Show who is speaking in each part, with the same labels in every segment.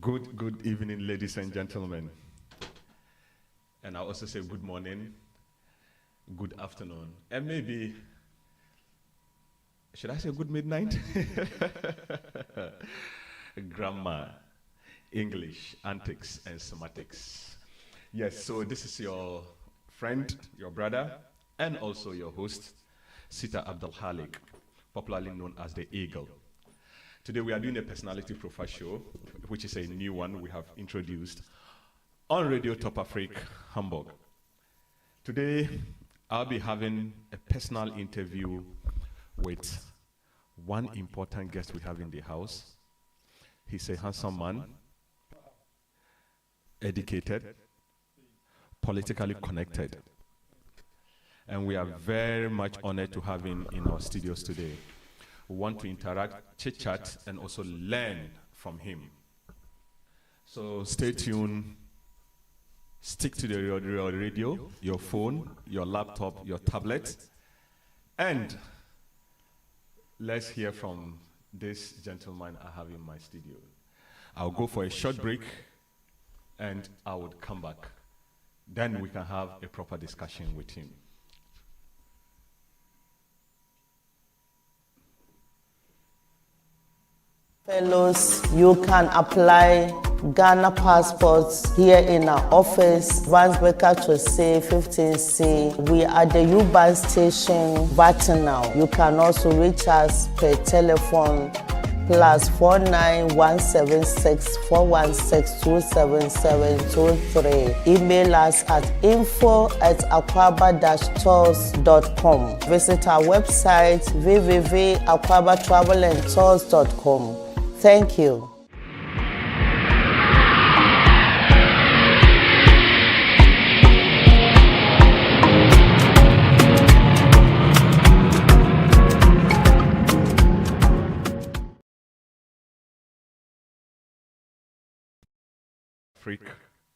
Speaker 1: Good evening, ladies and gentlemen. And I also say good morning, good afternoon, and maybe, should I say good midnight? Grammar, English, antics, and semantics. Yes, so this is your friend, your brother, and also your host, Sita Abdul Halik, popularly known as the Eagle. Today we are doing a personality profile show, which is a new one we have introduced on Radio Top Africa, Hamburg. Today I'll be having a personal interview with one important guest we have in the house. He's a handsome man, educated, politically connected, and we are very much honored to have him in our studios today. We want to interact, chit-chat, and also learn from him. So stay tuned, stick to the radio, your phone, your laptop, your tablet, and let's hear from this gentleman I have in my studio. I'll go for a short break, and I would come back. Then we can have a proper discussion with him.
Speaker 2: Fellows, you can apply Ghana passports here in our office, Vansbecker to say 15C. We are the U-Bahn station, Vatinal. You can also reach us per telephone +49 176 416 27723. Email us at info@aquaba-tours.com. Visit our website www.aquabatravelandtours.com. Thank you.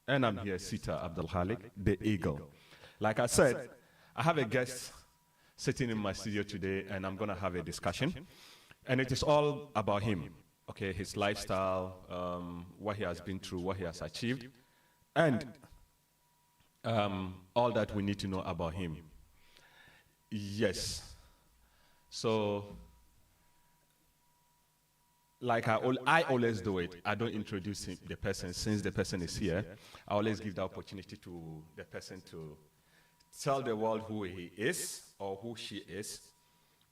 Speaker 1: And I'm here, Sita Abdul Halik, the Eagle. Like I said, I have a guest sitting in my studio today, and I'm going to have a discussion. And it is all about him, okay, his lifestyle, what he has been through, what he has achieved, and all that we need to know about him. Yes. So, like I always do it, I don't introduce the person since the person is here. I always give the opportunity to the person to tell the world who he is or who she is,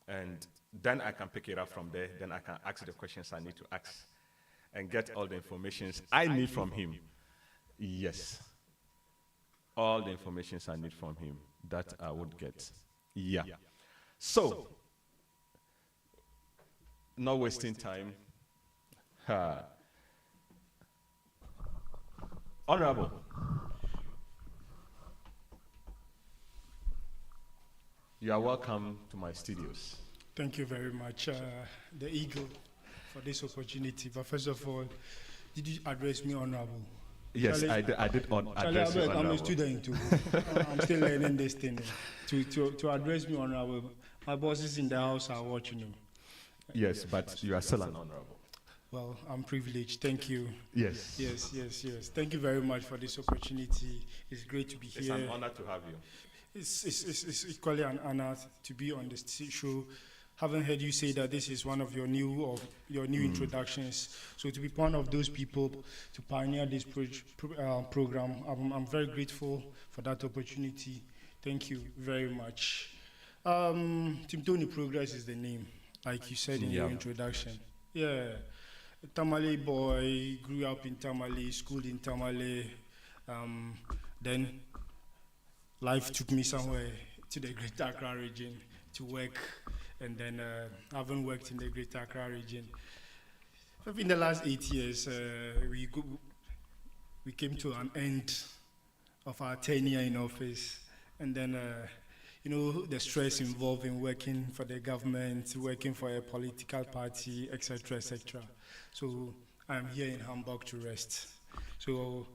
Speaker 1: and then I can pick it up from there. Then I can ask the questions I need to ask and get all the information I need from him. Yes. All the information I need from him that I would get. Yeah. So, not wasting time. Honorable, you are welcome to my studios.
Speaker 3: Thank you very much, the Eagle, for this opportunity. But first of all, did you address me honorable?
Speaker 1: Yes, Charlie, I did address you honorable.
Speaker 3: I'm a student too. I'm still learning this thing. To address me honorable, my bosses in the house are watching you.
Speaker 1: Yes, but you are still an honorable.
Speaker 3: Well, I'm privileged. Thank you.
Speaker 1: Yes.
Speaker 3: Yes. Thank you very much for this opportunity. It's great to be here.
Speaker 1: It's an honor to have you.
Speaker 3: It's equally an honor to be on this show. Haven't heard you say that this is one of your new introductions. So to be one of those people to pioneer this program, I'm very grateful for that opportunity. Thank you very much. TIMTOONI Progress is the name, like you said in your introduction. Yeah. Tamale boy, grew up in Tamale, schooled in Tamale. Then life took me somewhere to the Greater Accra region to work, and then I haven't worked in the Greater Accra region. In the last 8 years, we came to an end of our tenure in office, and then the stress involved in working for the government, working for a political party, etc., etc. So I'm here in Hamburg to rest. So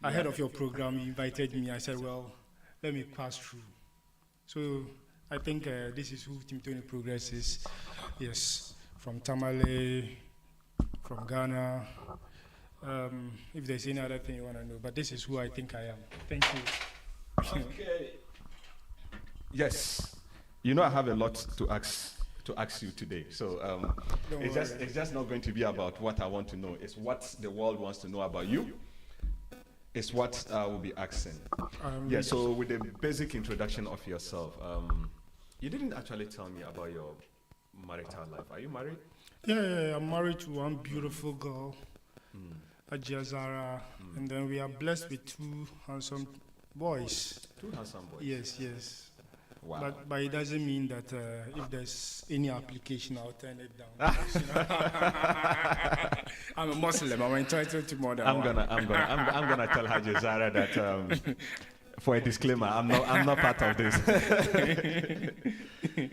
Speaker 3: ahead of your program, you invited me. I said, well, let me pass through. So I think this is who TIMTOONI Progress is. Yes, from Tamale from Ghana. If there's any other thing you want to know, but this is who I think I am. Thank you.
Speaker 1: Okay. Yes. You know, I have a lot to ask you today. So it's just not going to be about what I want to know. It's what the world wants to know about you. It's what I will be asking. Yeah. So with the basic introduction of yourself, you didn't actually tell me about your marital life. Are you married?
Speaker 3: Yeah, I'm married to one beautiful girl, Ajia Zara, and then we are blessed with two handsome boys.
Speaker 1: Two handsome boys.
Speaker 3: Yes.
Speaker 1: Wow.
Speaker 3: But it doesn't mean that if there's any application, I'll turn it down. I'm a Muslim. I'm entitled to more than
Speaker 1: I'm
Speaker 3: one.
Speaker 1: gonna tell Haji Zara that for a disclaimer, I'm not part of this.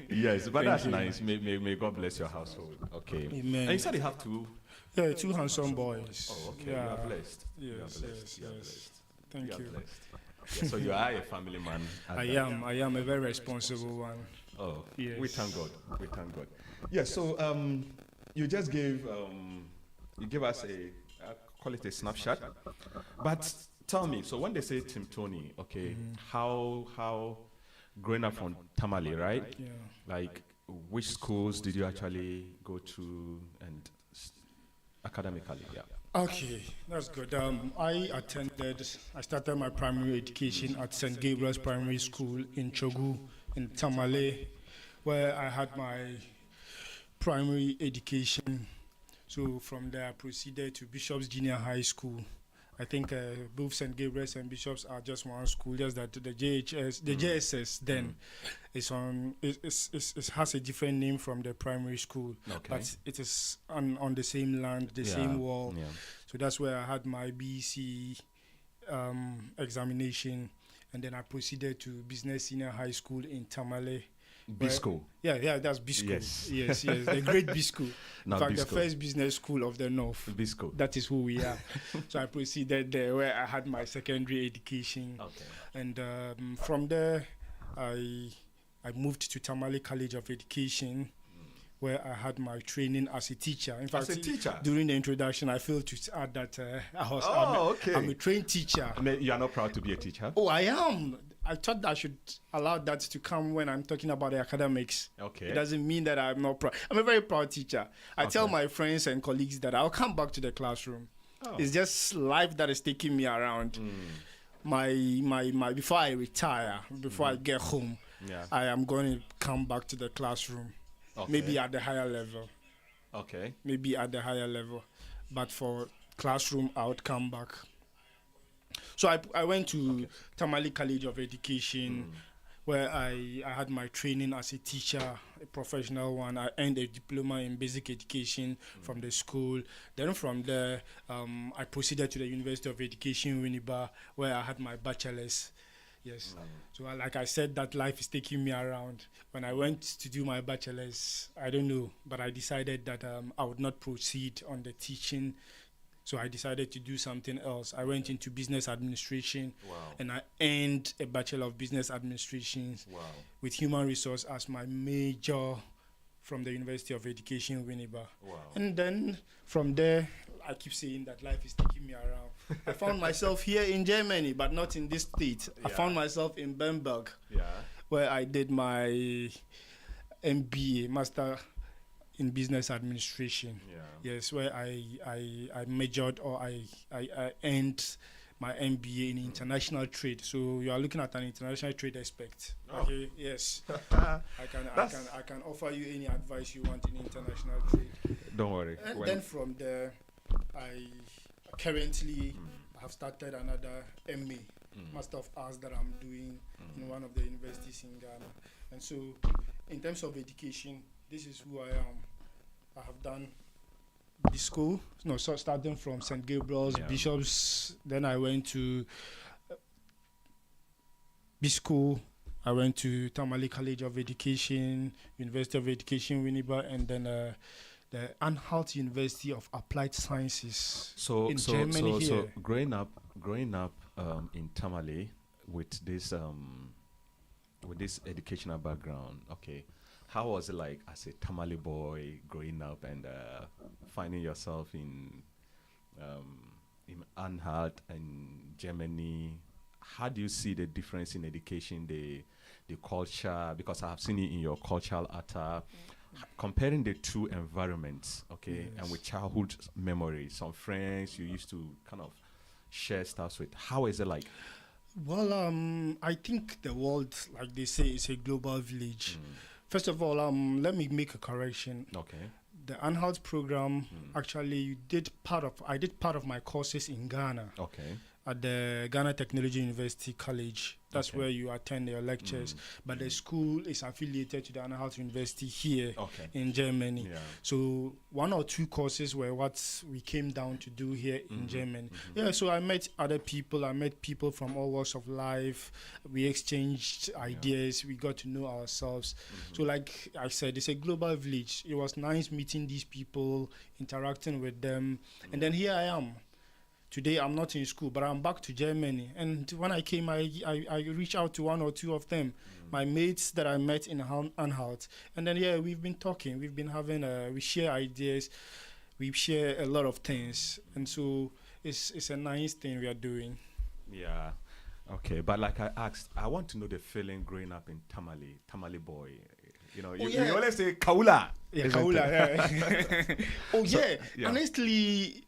Speaker 1: Yes, but that's nice. May God bless your household. Okay.
Speaker 3: Amen.
Speaker 1: And you said you have two.
Speaker 3: Yeah, two handsome boys.
Speaker 1: Oh, okay.
Speaker 3: Yeah.
Speaker 1: You are blessed.
Speaker 3: Yes. Thank you.
Speaker 1: Yeah, so you are a family man.
Speaker 3: I am a very responsible one.
Speaker 1: Oh,
Speaker 3: yes.
Speaker 1: We thank God. Yeah. So you just gave us call it a snapshot, but tell me. So when they say TIMTOONI, okay, how growing up from Tamale, right?
Speaker 3: Yeah.
Speaker 1: Like, which schools did you actually go to and academically? Yeah.
Speaker 3: Okay, that's good. I started my primary education at St. Gabriel's Primary School in Chogu, in Tamale, where I had my primary education. So from there, I proceeded to Bishop's Junior High School. I think both St. Gabriel's and Bishop's are just one school, just that the JSS then it has a different name from the primary school, but it is on the same land, the same wall. Yeah. So that's where I had my BC examination, and then I proceeded to Business Senior High School in Tamale.
Speaker 1: Bisco.
Speaker 3: Yeah, that's Bisco. Yes, the great Bisco. In fact, the first business school of the North.
Speaker 1: Bisco.
Speaker 3: That is who we are. So I proceeded there where I had my secondary education. Okay. And from there, I moved to Tamale College of Education, where I had my training as a teacher. In fact, during the introduction, I failed to add that I'm a trained teacher.
Speaker 1: You are not proud to be a teacher?
Speaker 3: Oh, I am. I thought I should allow that to come when I'm talking about the academics. Okay. It doesn't mean that I'm not proud. I'm a very proud teacher. I tell my friends and colleagues that I'll come back to the classroom. Oh. It's just life that is taking me around. My before I retire, before I get home, I am going to come back to the classroom. Okay. Maybe at the higher level.
Speaker 1: Okay.
Speaker 3: Maybe at the higher level. But for classroom, I would come back. So I went to Tamale College of Education, where I had my training as a teacher, a professional one. I earned a diploma in basic education from the school. Then from there, I proceeded to the University of Education, Winneba, where I had my bachelor's. Yes. So like I said, that life is taking me around. When I went to do my bachelor's, I don't know, but I decided that I would not proceed on the teaching. So I decided to do something else. I went into business administration, and I earned a Bachelor of Business Administration with human resource as my major from the University of Education, Winneba. And then from there, I keep saying that life is taking me around. I found myself here in Germany, but not in this state. I found myself in Bamberg, where I did my MBA, Master in Business Administration. Yes, where I majored or I earned my MBA in international trade. So you are looking at an international trade aspect. Okay, yes. I can offer you any advice you want in international trade.
Speaker 1: Don't worry.
Speaker 3: And then from there, I currently have started another MA, Master of Arts, that I'm doing in one of the universities in Ghana. And so, in terms of education, this is who I am. I have done the school, so starting from St. Gabriel's, Bishop's, then I went to B-School, I went to Tamale College of Education, University of Education, Winneba, and then the Anhalt University of Applied Sciences in Germany here.
Speaker 1: So growing up in Tamale with this educational background, okay, How was it like as a Tamale boy growing up and finding yourself in Anhalt and Germany? How do you see the difference in education, the culture? Because I have seen it in your cultural attire. Comparing the two environments, okay, and with childhood memories, some friends you used to kind of share stuff with. How is it like?
Speaker 3: Well, I think the world, like they say, is a global village. First of all, let me make a correction.
Speaker 1: Okay.
Speaker 3: The Anhalt program, actually, I did part of my courses in Ghana.
Speaker 1: Okay.
Speaker 3: At the Ghana Technology University College. That's
Speaker 1: Okay.
Speaker 3: where you attend your lectures. But the school is affiliated to the Anhalt University here in Germany.
Speaker 1: Yeah.
Speaker 3: So 1 or 2 courses were what we came down to do here in Germany. Yeah, so I met other people. I met people from all walks of life. We exchanged ideas. We got to know ourselves. So like I said, it's a global village. It was nice meeting these people, interacting with them. And then here I am. Today I'm not in school, but I'm back to Germany. And when I came, I reached out to 1 or 2 of them, my mates that I met in Anhalt. And then, we've been talking. We've been having, we share ideas. We share a lot of things. And so it's a nice thing we are doing.
Speaker 1: Yeah. Okay. But like I asked, I want to know the feeling growing up in Tamale boy. You know, you always say Kaula.
Speaker 3: Yeah, Kaula. Yeah. Honestly,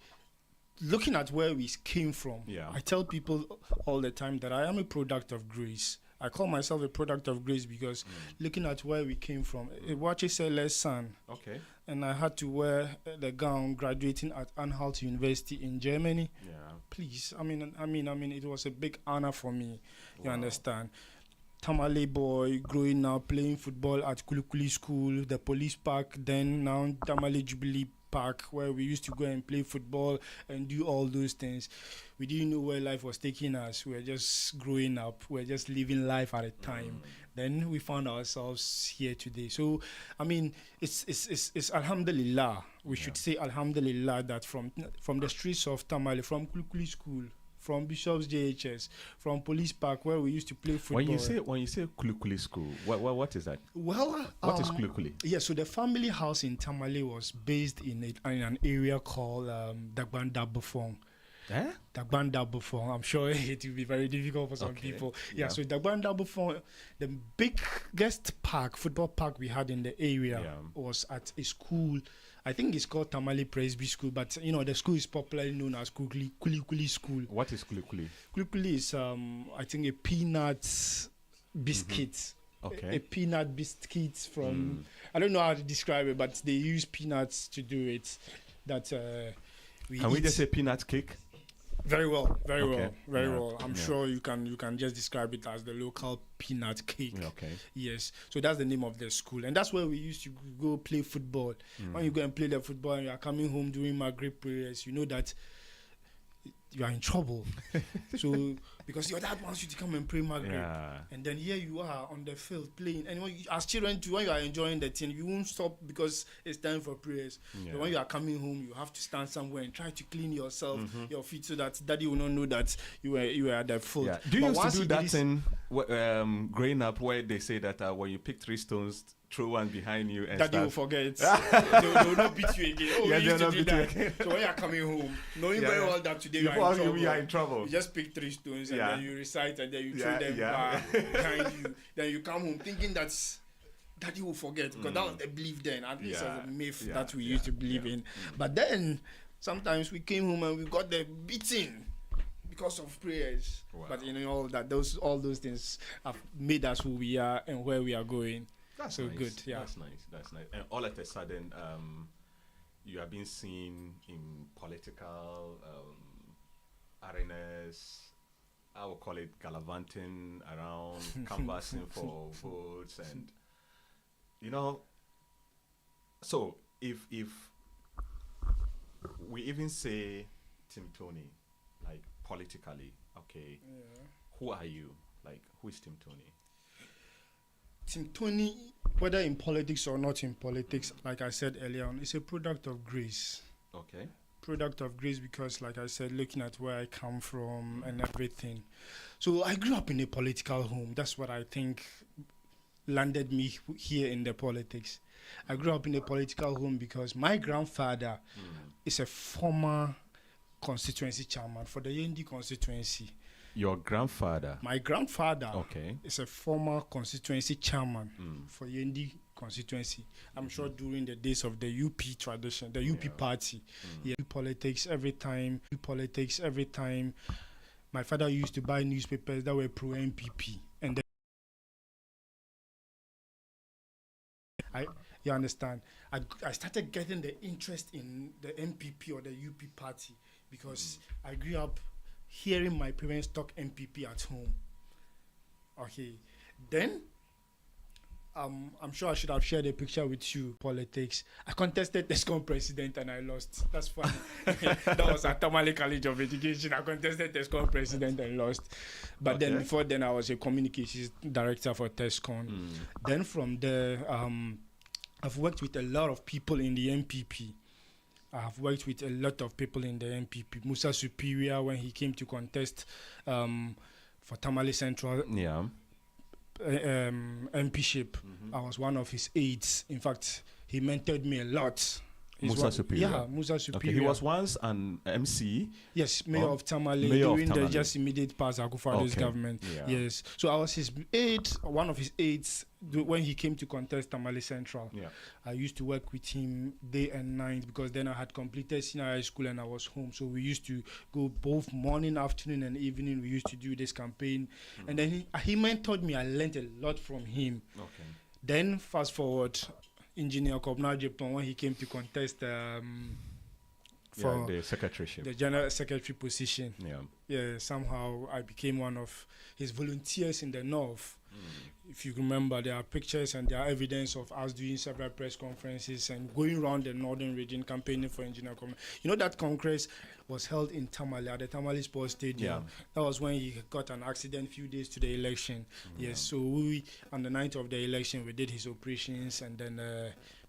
Speaker 3: looking at where we came from, I tell people all the time that I am a product of grace. I call myself a product of grace because looking at where we came from, Wachesel's son. Okay. And I had to wear the gown graduating at Anhalt University in Germany. Yeah. Please, I mean, it was a big honor for me. Wow. You understand? Tamale boy, growing up, playing football at Kulikuli School, the police park, then now Tamale Jubilee Park, where we used to go and play football and do all those things. We didn't know where life was taking us. We were just growing up. We were just living life at a time. Then we found ourselves here today. So, I mean, it's Alhamdulillah. We should say Alhamdulillah that from the streets of Tamale, from Kulikuli School, from Bishop's JHS, from Police Park, where we used to play football.
Speaker 1: When you say Kulikuli School, what is that?
Speaker 3: Well,
Speaker 1: what is Kulikuli?
Speaker 3: Yeah, so the family house in Tamale was based in an area called Dagbanda Bufong. Dagbanda Bufong. I'm sure it will be very difficult for some people. Yeah, so Dagbanda Bufong, the biggest football park we had in the area was at a school. I think it's called Tamale Presby School, but the school is popularly known as Kulikuli School.
Speaker 1: What is Kulikuli?
Speaker 3: Kulikuli is, I think, a peanut biscuit. A peanut biscuit from, I don't know how to describe it, but they use peanuts to do it. Can
Speaker 1: we just say peanut cake?
Speaker 3: Very well, very well. I'm sure you can just describe it as the local peanut cake. Okay. Yes. So that's the name of the school, and that's where we used to go play football. When you go and play the football, and you are coming home during Maghrib prayers, you know that you are in trouble. So because your dad wants you to come and pray Maghrib, and then here you are on the field playing. And as children too, when you are enjoying the thing, you won't stop because it's time for prayers. But when you are coming home, you have to stand somewhere and try to clean yourself, your feet, so that daddy will not know that you were at the field.
Speaker 1: Yeah. Do you used to do that thing growing up where they say that when you pick 3 stones, throw one behind you and
Speaker 3: that you will forget. they will not beat you again. Oh, we used to do that. So when you are coming home, knowing very well that today you are in trouble. You just pick 3 stones and then you recite and then you throw them behind you. Then you come home thinking that you will forget, because that was the belief then, at least as a myth that we used to believe in. But then sometimes we came home and we got the beating because of prayers. Wow. But all those things have made us who we are and where we are going.
Speaker 1: That's so nice. Good. Yeah, that's nice. And all of a sudden, you are being seen in political arenas. I would call it gallivanting around, canvassing for votes, and So if we even say TIMTOONI, like politically, who are you? Like, who is TIMTOONI?
Speaker 3: TIMTOONI, whether in politics or not in politics, like I said earlier on, is a product of grace. Okay. Product of grace because, like I said, looking at where I come from and everything. So I grew up in a political home. That's what I think landed me here in the politics. I grew up in a political home because my grandfather is a former constituency chairman for the Yendi constituency.
Speaker 1: Your grandfather?
Speaker 3: My grandfather
Speaker 1: Okay.
Speaker 3: is a former constituency chairman for Yendi constituency. I'm sure during the days of the UP tradition, the UP party. Yeah, politics every time. My father used to buy newspapers that were pro MPP, and then you understand. I started getting the interest in the MPP or the UP party because I grew up hearing my parents talk MPP at home. Okay, then I'm sure I should have shared a picture with you. Politics. I contested TESCOM president and I lost. That's funny. That was at Tamale College of Education. I contested TESCOM president and lost. But then before then, I was a communications director for TESCOM. Then from there, I've worked with a lot of people in the MPP. I've worked with a lot of people in the MPP. Musa Superior, when he came to contest for Tamale Central.
Speaker 1: Yeah.
Speaker 3: MPship. I was one of his aides. In fact, he mentored me a lot.
Speaker 1: Musa Superior.
Speaker 3: Yeah, Musa Superior.
Speaker 1: Okay, he was once an MC.
Speaker 3: Yes, mayor of Tamale during the just immediate past Akufado's government. Yeah. Yes, so I was his aide, one of his aides when he came to contest Tamale Central.
Speaker 1: Yeah.
Speaker 3: I used to work with him day and night because then I had completed senior high school and I was home. So we used to go both morning, afternoon, and evening. We used to do this campaign, and then he mentored me. I learned a lot from him. Okay. Then fast forward. Engineer Kobna Japan, when he came to contest for
Speaker 1: the secretaryship,
Speaker 3: the general secretary position. Yeah, somehow I became one of his volunteers in the north. If you remember, there are pictures and there are evidence of us doing several press conferences and going around the northern region campaigning for Engineer Kobna. You know that congress was held in Tamale at the Tamale Sports Stadium. That was when he got an accident few days to the election. Yes, so we on the night of the election we did his operations, and then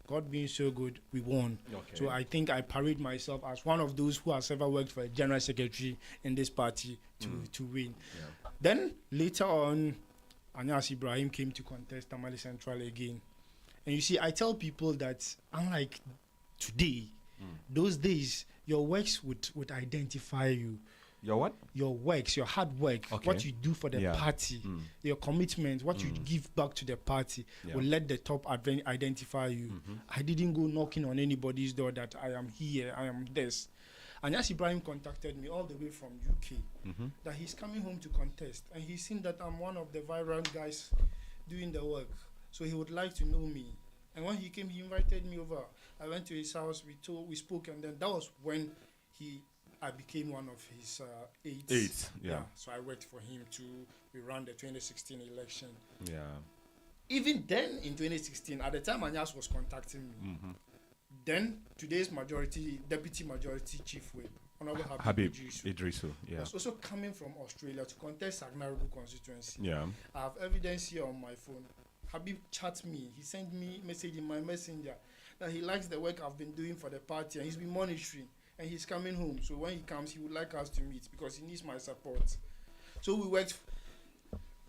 Speaker 3: God being so good, we won. So I think I parade myself as one of those who has ever worked for a general secretary in this party to win. Then later on, Anyas Ibrahim came to contest Tamale Central again. And you see, I tell people that unlike today, those days, your works would identify you.
Speaker 1: Your what?
Speaker 3: Your works, your hard work, what you do for the party, your commitment, what you give back to the party will let the top identify you. I didn't go knocking on anybody's door that I am here, I am this. And Anyas Ibrahim contacted me all the way from UK that he's coming home to contest, and he's seen that I'm one of the vibrant guys doing the work, so he would like to know me. And when he came, he invited me over. I went to his house, we spoke, and then that was when I became one of his aides. So I worked for him too. We ran the 2016 election. Even then, in 2016, at the time Anyas was contacting me, then today's deputy majority chief whip, Honorable Habib Idrisu, was also coming from Australia to contest Agnarugu constituency. I have evidence here on my phone. Habib chat me. He sent me message in my messenger that he likes the work I've been doing for the party and he's been monitoring and he's coming home. So when he comes, he would like us to meet because he needs my support. So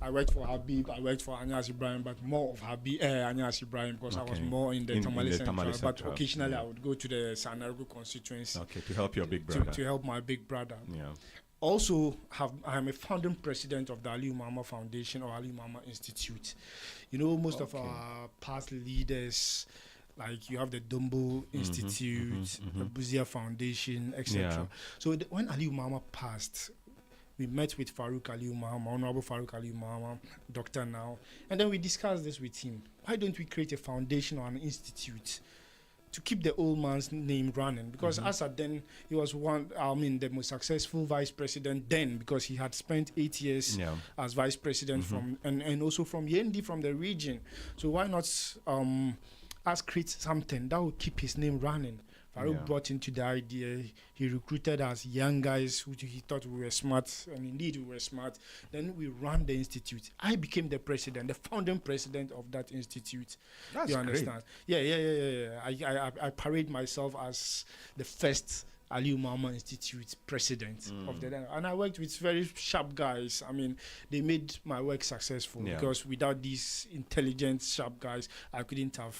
Speaker 3: I worked for Habib, I worked for Anyas Ibrahim, but more of Anyas Ibrahim because I was more in the Tamale Central. But occasionally I would go to the Sanarugu constituency.
Speaker 1: To help your big brother.
Speaker 3: To help my big brother. Also, I am a founding president of the Aliyu Mama Foundation or Aliyu Mama Institute. You know, most of our past leaders, like you have the Dumbo Institute, the Buzia Foundation, etc. So when Aliyu Mama passed, we met with Farouk Aliyu Mahama, Honorable Farouk Aliyu Mahama, doctor now, and then we discussed this with him. Why don't we create a foundation or an institute to keep the old man's name running? Because as at then, he was the most successful vice president then, because he had spent 8 years as vice president and also from Yendi, from the region. So why not us create something that will keep his name running? Farouk brought into the idea. He recruited us young guys who he thought we were smart, and indeed we were smart. Then we ran the institute. I became the president, the founding president of that institute.
Speaker 1: That's
Speaker 3: you understand? Great. Yeah. I parade myself as the first Ali Umama Institute president of the day. And I worked with very sharp guys. I mean, they made my work successful because without these intelligent, sharp guys, I couldn't have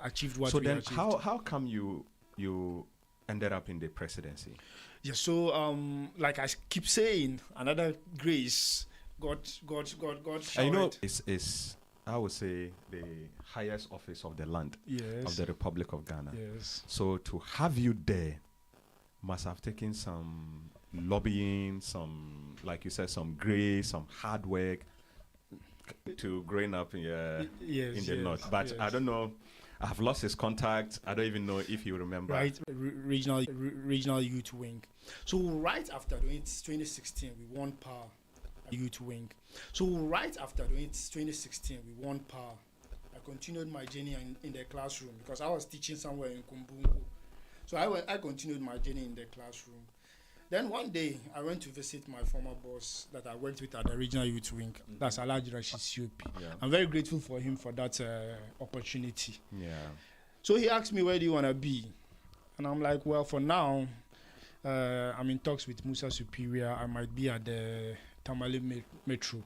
Speaker 3: achieved what we achieved.
Speaker 1: So then how come you ended up in the presidency?
Speaker 3: Yeah, so like I keep saying, another grace, God showered.
Speaker 1: You know, it's I would say the highest office of the land of the Republic of Ghana.
Speaker 3: Yes.
Speaker 1: So to have you there must have taken some lobbying, some, like you said, some grace, some hard work to growing up in the north. But I don't know. I've lost his contact. I don't even know if you remember.
Speaker 3: Right, regional youth wing. So right after 2016, we won power. Youth wing. So right after 2016, we won power. I continued my journey in the classroom because I was teaching somewhere in Kumbungu. So I continued my journey in the classroom. Then one day, I went to visit my former boss that I worked with at the regional youth wing. That's Alhaji Rashid COP. Yeah. I'm very grateful for him for that opportunity.
Speaker 1: Yeah.
Speaker 3: So he asked me, where do you want to be? And I'm like, well, for now, I'm in talks with Musa Superior. I might be at the Tamale Metro.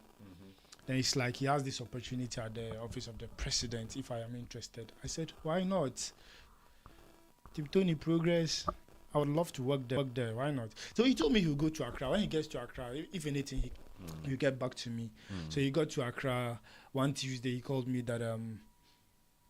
Speaker 3: Then it's like he has this opportunity at the office of the president if I am interested. I said, why not? TIMTOONI Progress. I would love to work there. Why not? So he told me he'll go to Accra. When he gets to Accra, if anything, he'll get back to me. So he got to Accra one Tuesday. He called me that,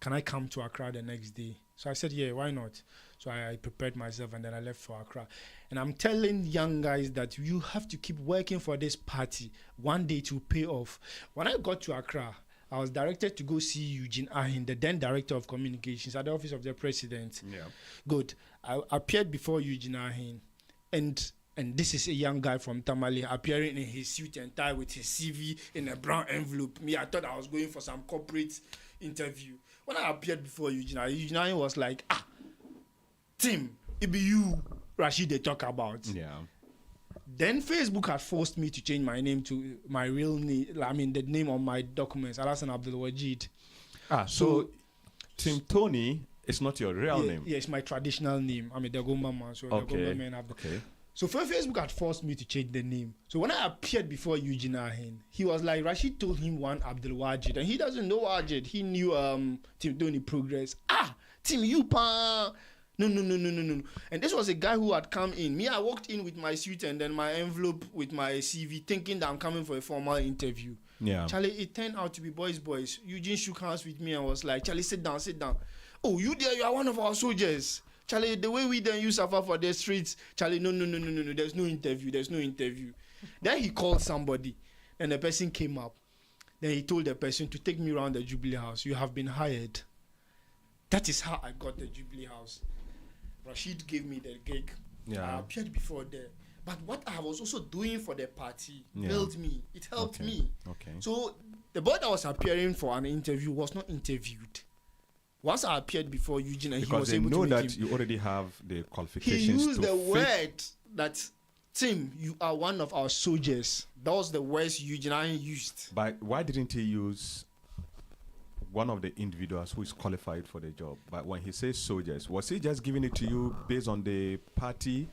Speaker 3: can I come to Accra the next day? So I said, yeah, why not? So I prepared myself and then I left for Accra. And I'm telling young guys that you have to keep working for this party. One day to pay off. When I got to Accra, I was directed to go see Eugene Ahin, the then director of communications at the office of the president. Yeah. Good. I appeared before Eugene Ahin, and this is a young guy from Tamale appearing in his suit and tie with his CV in a brown envelope. Me, I thought I was going for some corporate interview. When I appeared before Eugene Ahin was like, Tim, it be you, Rashid, they talk about.
Speaker 1: Yeah.
Speaker 3: Then Facebook had forced me to change my name to my real name. I mean, the name on my documents, Alassane Abdul Wajid.
Speaker 1: So TIMTOONI is not your real name?
Speaker 3: Yeah, it's my traditional name. I'm a Dagomba man, so Dagomba men have the... So Facebook had forced me to change the name. So when I appeared before Eugene Ahin, he was like, Rashid told him one Abdul Wajid, and he doesn't know Wajid. He knew TIMTOONI Progress. Tim, you pa... No. And this was a guy who had come in. Me, I walked in with my suit and then my envelope with my CV, thinking that I'm coming for a formal interview.
Speaker 1: Yeah.
Speaker 3: Charlie, it turned out to be boys. Eugene shook hands with me and was like, Charlie, sit down. Oh, you there? You are one of our soldiers. Charlie, the way we then you suffer for the streets. Charlie, no. There's no interview. Then he called somebody. And the person came up. Then he told the person to take me around the Jubilee House. You have been hired. That is how I got the Jubilee House. Rashid gave me the gig.
Speaker 1: Yeah.
Speaker 3: I appeared before there. But what I was also doing for the party built me. It helped me.
Speaker 1: Okay.
Speaker 3: So the boy that was appearing for an interview was not interviewed. Once I appeared before Eugene and
Speaker 1: because
Speaker 3: he was able to
Speaker 1: know
Speaker 3: make
Speaker 1: that
Speaker 3: him,
Speaker 1: you already have the qualifications.
Speaker 3: he used the word that, Tim, you are one of our soldiers. That was the words Eugene used.
Speaker 1: But why didn't he use one of the individuals who is qualified for the job? But when he says soldiers, was he just giving it to you based on the party,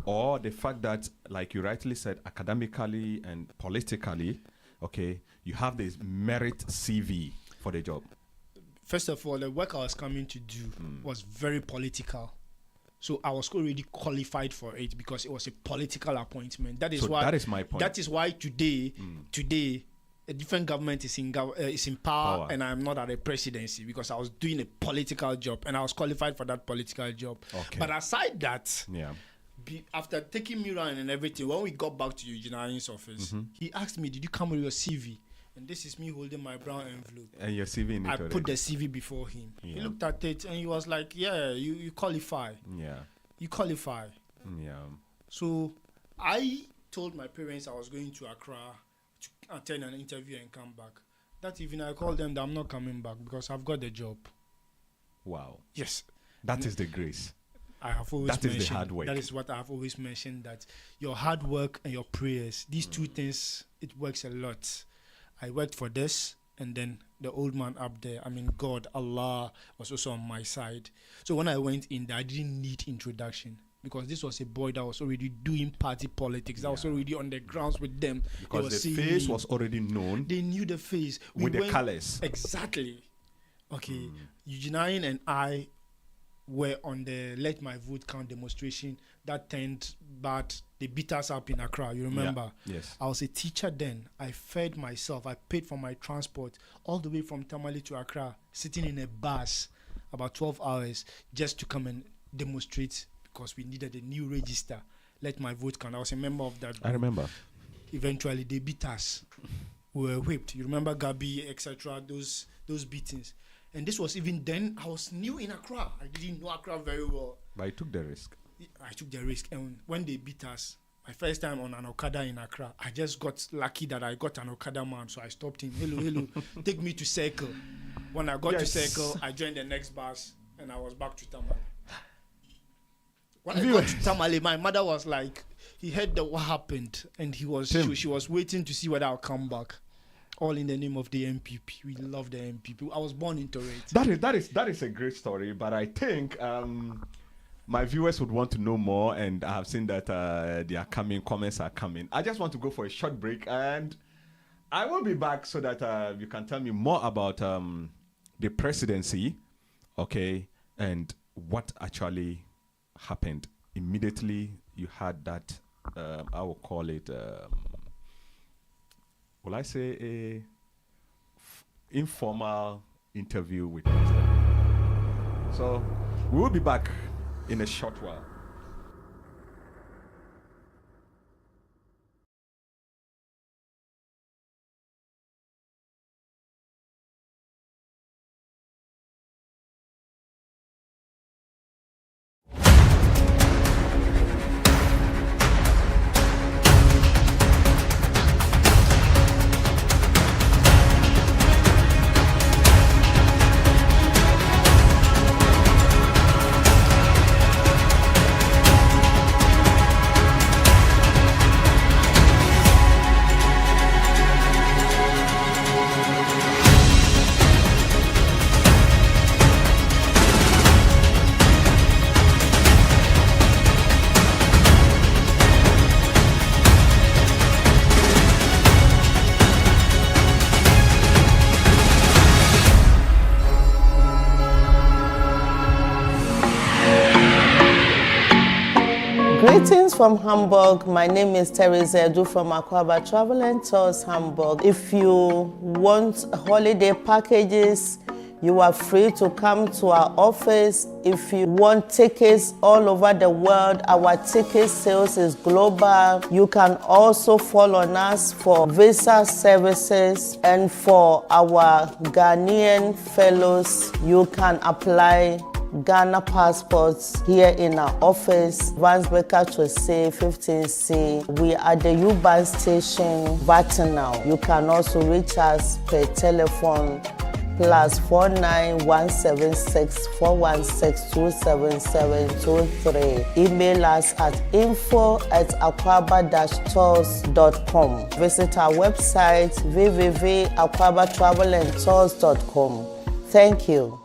Speaker 1: or the fact that, like you rightly said, academically and politically, you have this merit CV for the job?
Speaker 3: First of all, the work I was coming to do was very political. So I was already qualified for it because it was a political appointment. That is why.
Speaker 1: That is my point.
Speaker 3: That is why today, a different government is in power, and I'm not at a presidency because I was doing a political job and I was qualified for that political job.
Speaker 1: Okay.
Speaker 3: But aside that, after taking me around and everything, when we got back to Eugene Ahin's office, he asked me, "Did you come with your CV?" And this is me holding my brown envelope.
Speaker 1: And your CV in it already.
Speaker 3: Put the CV before him. Yeah. He looked at it and he was like, "Yeah, you qualify.
Speaker 1: Yeah,
Speaker 3: you qualify."
Speaker 1: Yeah.
Speaker 3: So I told my parents I was going to Accra to attend an interview and come back. That evening I called them that I'm not coming back because I've got the job.
Speaker 1: Wow.
Speaker 3: Yes.
Speaker 1: That is the grace.
Speaker 3: I have always
Speaker 1: that
Speaker 3: mentioned,
Speaker 1: is the hard work.
Speaker 3: That is what I have always mentioned, that your hard work and your prayers, these two things, it works a lot. I worked for this, and then the old man up there, God, Allah, was also on my side. So when I went in there, I didn't need introduction. because this was a boy that was already doing party politics. That was already on the grounds with them.
Speaker 1: Because the face was already known.
Speaker 3: They knew the face.
Speaker 1: With the colors.
Speaker 3: Exactly. Okay. Eugene and I were on the Let My Vote Count demonstration that turned bad. They beat us up in Accra, you remember?
Speaker 1: Yeah. Yes.
Speaker 3: I was a teacher then. I fed myself. I paid for my transport all the way from Tamale to Accra, sitting in a bus about 12 hours just to come and demonstrate because we needed a new register. Let My Vote Count. I was a member of that group.
Speaker 1: I remember.
Speaker 3: Eventually, they beat us. We were whipped. You remember Gabi, etc., those beatings. And this was even then, I was new in Accra. I didn't know Accra very well.
Speaker 1: But I took the risk.
Speaker 3: I took the risk. And when they beat us, my first time on an Okada in Accra, I just got lucky that I got an Okada man. So I stopped him. Hello, take me to Circle. When I got to Circle, I joined the next bus and I was back to Tamale. When I got to Tamale, my mother was like, he heard what happened and she was waiting to see whether I'll come back. All in the name of the MPP. We love the MPP. I was born into it.
Speaker 1: That is a great story, but I think my viewers would want to know more, and I have seen that their comments are coming. I just want to go for a short break, and I will be back so that you can tell me more about the presidency, okay, and what actually happened. Immediately you had that, I will call it, will I say a informal interview with the president. So we will be back in a short while.
Speaker 2: Greetings from Hamburg. My name is Teresa Edu from Akwaba Travel and Tours Hamburg. If you want holiday packages, you are free to come to our office. If you want tickets all over the world, our ticket sales is global. You can also follow on us for visa services, and for our Ghanaian fellows, you can apply Ghana passports here in our office, Vansbecker to say 15C. We are the U-Bahn station, Vatinal. You can also reach us per telephone +49 176 416 27723. Email us at info@aquaba-tours.com. Visit our website www.aquabatravelandtours.com. Thank you.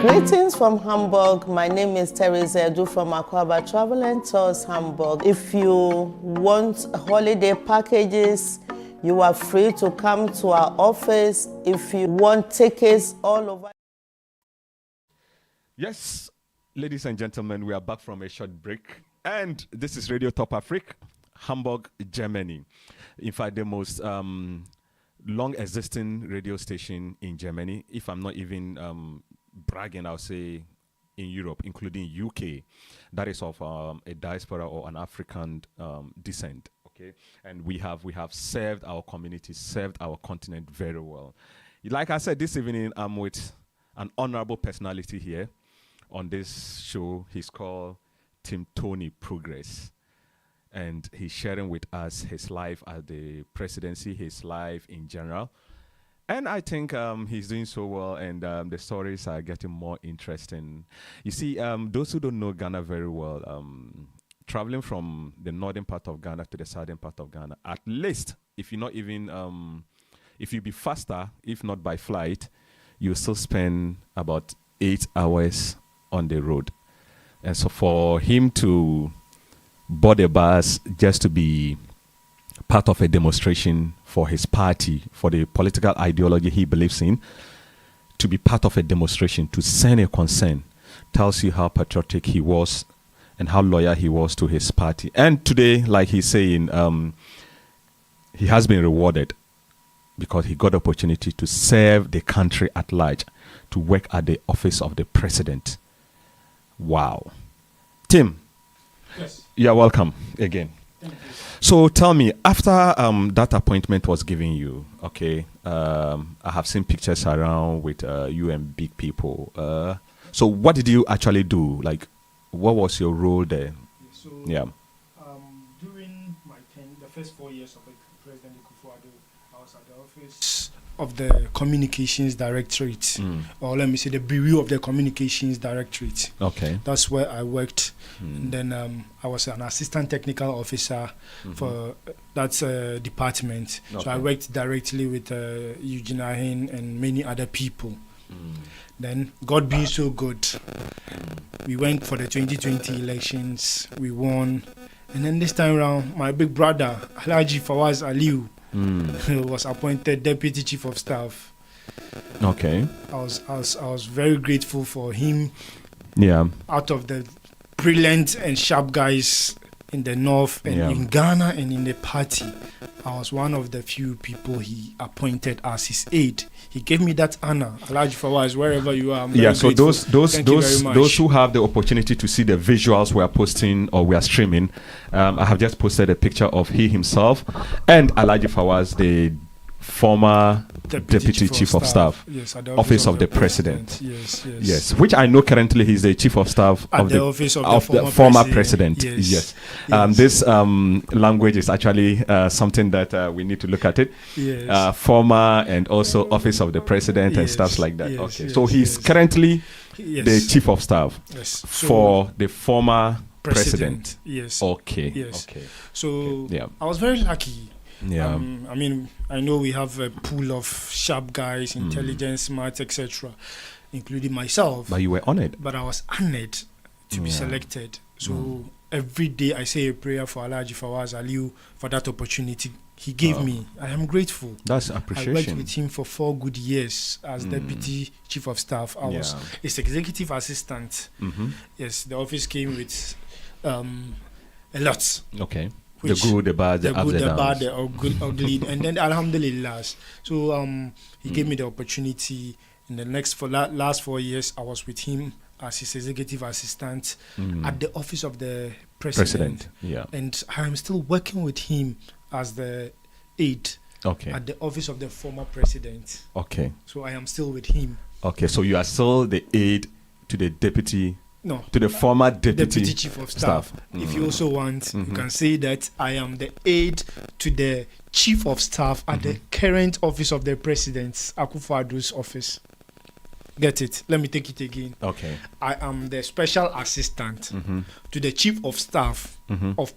Speaker 2: Greetings from Hamburg. My name is Teresa Edu from Akwaba Travel and Tours Hamburg. If you want holiday packages, you are free to come to our office. If you want tickets all over.
Speaker 1: Yes, ladies and gentlemen, we are back from a short break, and this is Radio Top Africa, Hamburg, Germany. In fact, the most long existing radio station in Germany, if I'm not even bragging, I'll say in Europe, including UK, that is of a diaspora or an African descent. Okay, and we have served our community, served our continent very well. Like I said, this evening I'm with an honorable personality here on this show. He's called TIMTOONI Progress, and he's sharing with us his life at the presidency, his life in general, And I think he's doing so well, and the stories are getting more interesting. You see, those who don't know Ghana very well, traveling from the northern part of Ghana to the southern part of Ghana, at least, if you're not even, if you be faster, if not by flight, you still spend about 8 hours on the road. And so for him to board a bus just to be part of a demonstration for his party, for the political ideology he believes in, to be part of a demonstration, to send a concern, tells you how patriotic he was and how loyal he was to his party. And today, like he's saying, he has been rewarded because he got the opportunity to serve the country at large, to work at the office of the president. Wow. Tim,
Speaker 3: Yes.
Speaker 1: you're welcome again.
Speaker 3: Thank you.
Speaker 1: So tell me, after that appointment was given you, okay, I have seen pictures around with you and big people. So what did you actually do? Like, what was your role there?
Speaker 3: So,
Speaker 1: Yeah.
Speaker 3: during my the first 4 years of President Akufo-Addo, I was at the office of the Communications Directorate, or let me say the Bureau of the Communications Directorate.
Speaker 1: Okay.
Speaker 3: That's where I worked. And then I was an assistant technical officer for that department. So I
Speaker 1: Okay.
Speaker 3: worked directly with Eugene Ahin and many other people. Then, God being so good, we went for the 2020 elections, we won. And then this time around, my big brother, Alhaji Fawaz Aliu, was appointed Deputy Chief of Staff.
Speaker 1: Okay.
Speaker 3: I was very grateful for him.
Speaker 1: Yeah.
Speaker 3: Out of the brilliant and sharp guys in the north and in Ghana and in the party, I was one of the few people he appointed as his aide. He gave me that honor. Alhaji Fawaz, wherever you are, I'm very
Speaker 1: So
Speaker 3: grateful.
Speaker 1: those who have the opportunity to see the visuals we are posting or we are streaming, I have just posted a picture of he himself and Alhaji Fawaz, the former Deputy Chief of Staff,
Speaker 3: yes, at the
Speaker 1: Office of the President.
Speaker 3: Yes.
Speaker 1: Which I know currently he's the Chief of Staff
Speaker 3: At
Speaker 1: of
Speaker 3: the office of
Speaker 1: the
Speaker 3: the
Speaker 1: former
Speaker 3: former
Speaker 1: President.
Speaker 3: president.
Speaker 1: Yes.
Speaker 3: Yes.
Speaker 1: This language is actually something that we need to look at it.
Speaker 3: Yes.
Speaker 1: Former and also Office of the President and
Speaker 3: Yes,
Speaker 1: stuff like that.
Speaker 3: yes,
Speaker 1: Okay.
Speaker 3: yes,
Speaker 1: So he's
Speaker 3: yes.
Speaker 1: currently
Speaker 3: Yes.
Speaker 1: the Chief of Staff
Speaker 3: Yes.
Speaker 1: for the former President.
Speaker 3: Yes.
Speaker 1: Okay.
Speaker 3: Yes.
Speaker 1: Okay.
Speaker 3: So
Speaker 1: Yeah.
Speaker 3: I was very lucky.
Speaker 1: Yeah.
Speaker 3: I mean, I know we have a pool of sharp guys, intelligent, smart, etc., including myself.
Speaker 1: But you were honored.
Speaker 3: But I was honored to be selected. So every day I say a prayer for Alhaji Fawaz Aliu for that opportunity he gave me. I am grateful.
Speaker 1: That's
Speaker 3: I worked
Speaker 1: appreciation.
Speaker 3: with him for 4 good years as Deputy Chief of Staff. I was his executive assistant. Yes, the office came with a lot.
Speaker 1: Okay. The
Speaker 3: Which-
Speaker 1: good, the bad, the
Speaker 3: The
Speaker 1: ups
Speaker 3: good,
Speaker 1: and
Speaker 3: the
Speaker 1: downs.
Speaker 3: bad, the good, ugly, and then Alhamdulillah. So he gave me the opportunity. In the last 4 years, I was with him as his executive assistant at the office of the president.
Speaker 1: Yeah.
Speaker 3: And I'm still working with him as the aide
Speaker 1: Okay.
Speaker 3: at the office of the former president.
Speaker 1: Okay.
Speaker 3: So I am still with him.
Speaker 1: Okay. So you are still the aide to the deputy,
Speaker 3: No,
Speaker 1: to the former
Speaker 3: Deputy Chief of Staff. If you also want, you can say that I am the aide to the Chief of Staff at the current office of the President, Akufo-Addo's office. Get it? Let me take it again.
Speaker 1: Okay.
Speaker 3: I am the special assistant to the Chief of Staff of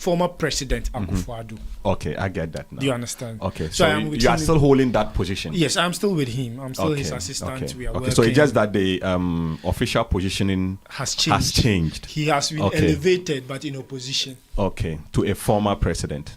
Speaker 3: former President Akufo-Addo.
Speaker 1: Okay, I get that now.
Speaker 3: Do you understand?
Speaker 1: Okay,
Speaker 3: So
Speaker 1: so
Speaker 3: I am with
Speaker 1: you are
Speaker 3: him.
Speaker 1: still holding that position.
Speaker 3: Yes, I'm still with him. I'm still his
Speaker 1: Okay,
Speaker 3: assistant.
Speaker 1: Okay.
Speaker 3: We are
Speaker 1: Okay,
Speaker 3: working.
Speaker 1: so it's just that the official positioning
Speaker 3: has changed.
Speaker 1: has changed.
Speaker 3: He has been
Speaker 1: Okay.
Speaker 3: elevated, but in opposition.
Speaker 1: Okay, to a former president.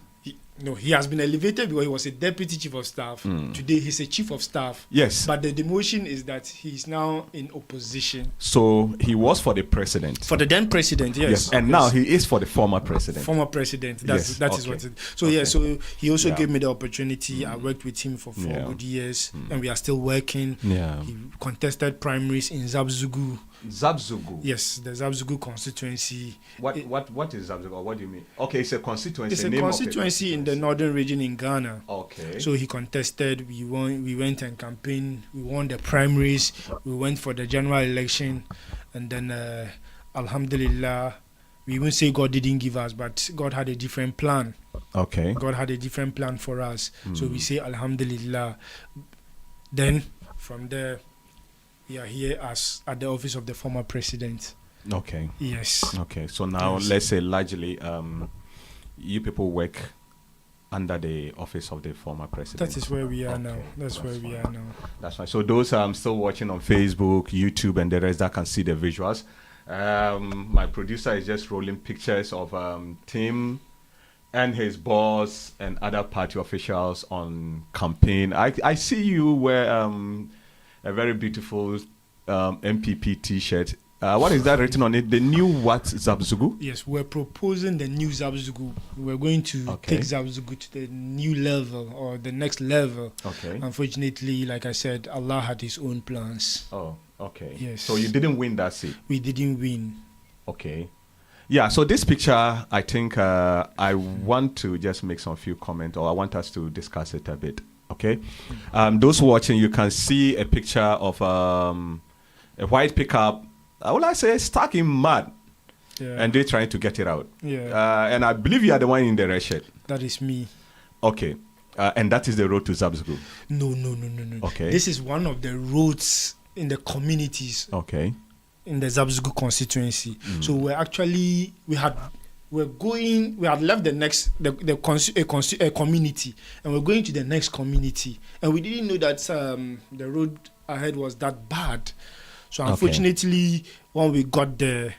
Speaker 3: He has been elevated because he was a deputy chief of staff. Today he's a chief of staff.
Speaker 1: Yes.
Speaker 3: But the demotion is that he's now in opposition.
Speaker 1: So he was for the president.
Speaker 3: For the then president, yes.
Speaker 1: Yes, and now he is for the former president.
Speaker 3: Former president.
Speaker 1: Yes,
Speaker 3: That is
Speaker 1: okay.
Speaker 3: what it. So
Speaker 1: Okay.
Speaker 3: so he also
Speaker 1: Yeah.
Speaker 3: gave me the opportunity. I worked with him for 4 good years, and we are still working.
Speaker 1: Yeah.
Speaker 3: He contested primaries in Zabzugu.
Speaker 1: Zabzugu.
Speaker 3: Yes, the Zabzugu constituency.
Speaker 1: What is Zabzugu? Or what do you mean? Okay, it's a constituency.
Speaker 3: It's a
Speaker 1: name of
Speaker 3: constituency in the northern region in Ghana.
Speaker 1: Okay.
Speaker 3: So he contested. We won. We went and campaigned. We won the primaries. We went for the general election, and then Alhamdulillah, we won't say God didn't give us, but God had a different plan.
Speaker 1: Okay.
Speaker 3: God had a different plan for us. So we say Alhamdulillah. Then from there, we are here as at the office of the former president.
Speaker 1: Okay.
Speaker 3: Yes.
Speaker 1: Okay. So now
Speaker 3: Yes.
Speaker 1: let's say largely, you people work under the office of the former president.
Speaker 3: That is where we are
Speaker 1: Okay,
Speaker 3: now. That's where we
Speaker 1: fine.
Speaker 3: are now.
Speaker 1: That's fine. So those still watching on Facebook, YouTube, and the rest that can see the visuals. My producer is just rolling pictures of Tim and his boss and other party officials on campaign. I see you wear a very beautiful MPP T-shirt. What is that written on it? The new what, Zabzugu?
Speaker 3: Yes, we're proposing the new Zabzugu. We're going to
Speaker 1: Okay.
Speaker 3: take Zabzugu to the new level or the next level.
Speaker 1: Okay.
Speaker 3: Unfortunately, like I said, Allah had His own plans.
Speaker 1: Oh, okay.
Speaker 3: Yes.
Speaker 1: So you didn't win that seat.
Speaker 3: We didn't win.
Speaker 1: Okay. Yeah, so this picture, I think I want to just make some few comments, or I want us to discuss it a bit. Okay. Those watching, you can see a picture of a white pickup. Will I say stuck in mud,
Speaker 3: Yeah.
Speaker 1: and they're trying to get it out.
Speaker 3: Yeah.
Speaker 1: And I believe you are the one in the red shirt.
Speaker 3: That is me.
Speaker 1: Okay. And that is the road to Zabzugu.
Speaker 3: No.
Speaker 1: Okay.
Speaker 3: This is one of the roads in the communities
Speaker 1: Okay.
Speaker 3: in the Zabzugu constituency. So we had left the next a community, and we're going to the next community, and we didn't know that the road ahead was that bad. So unfortunately, when we got there,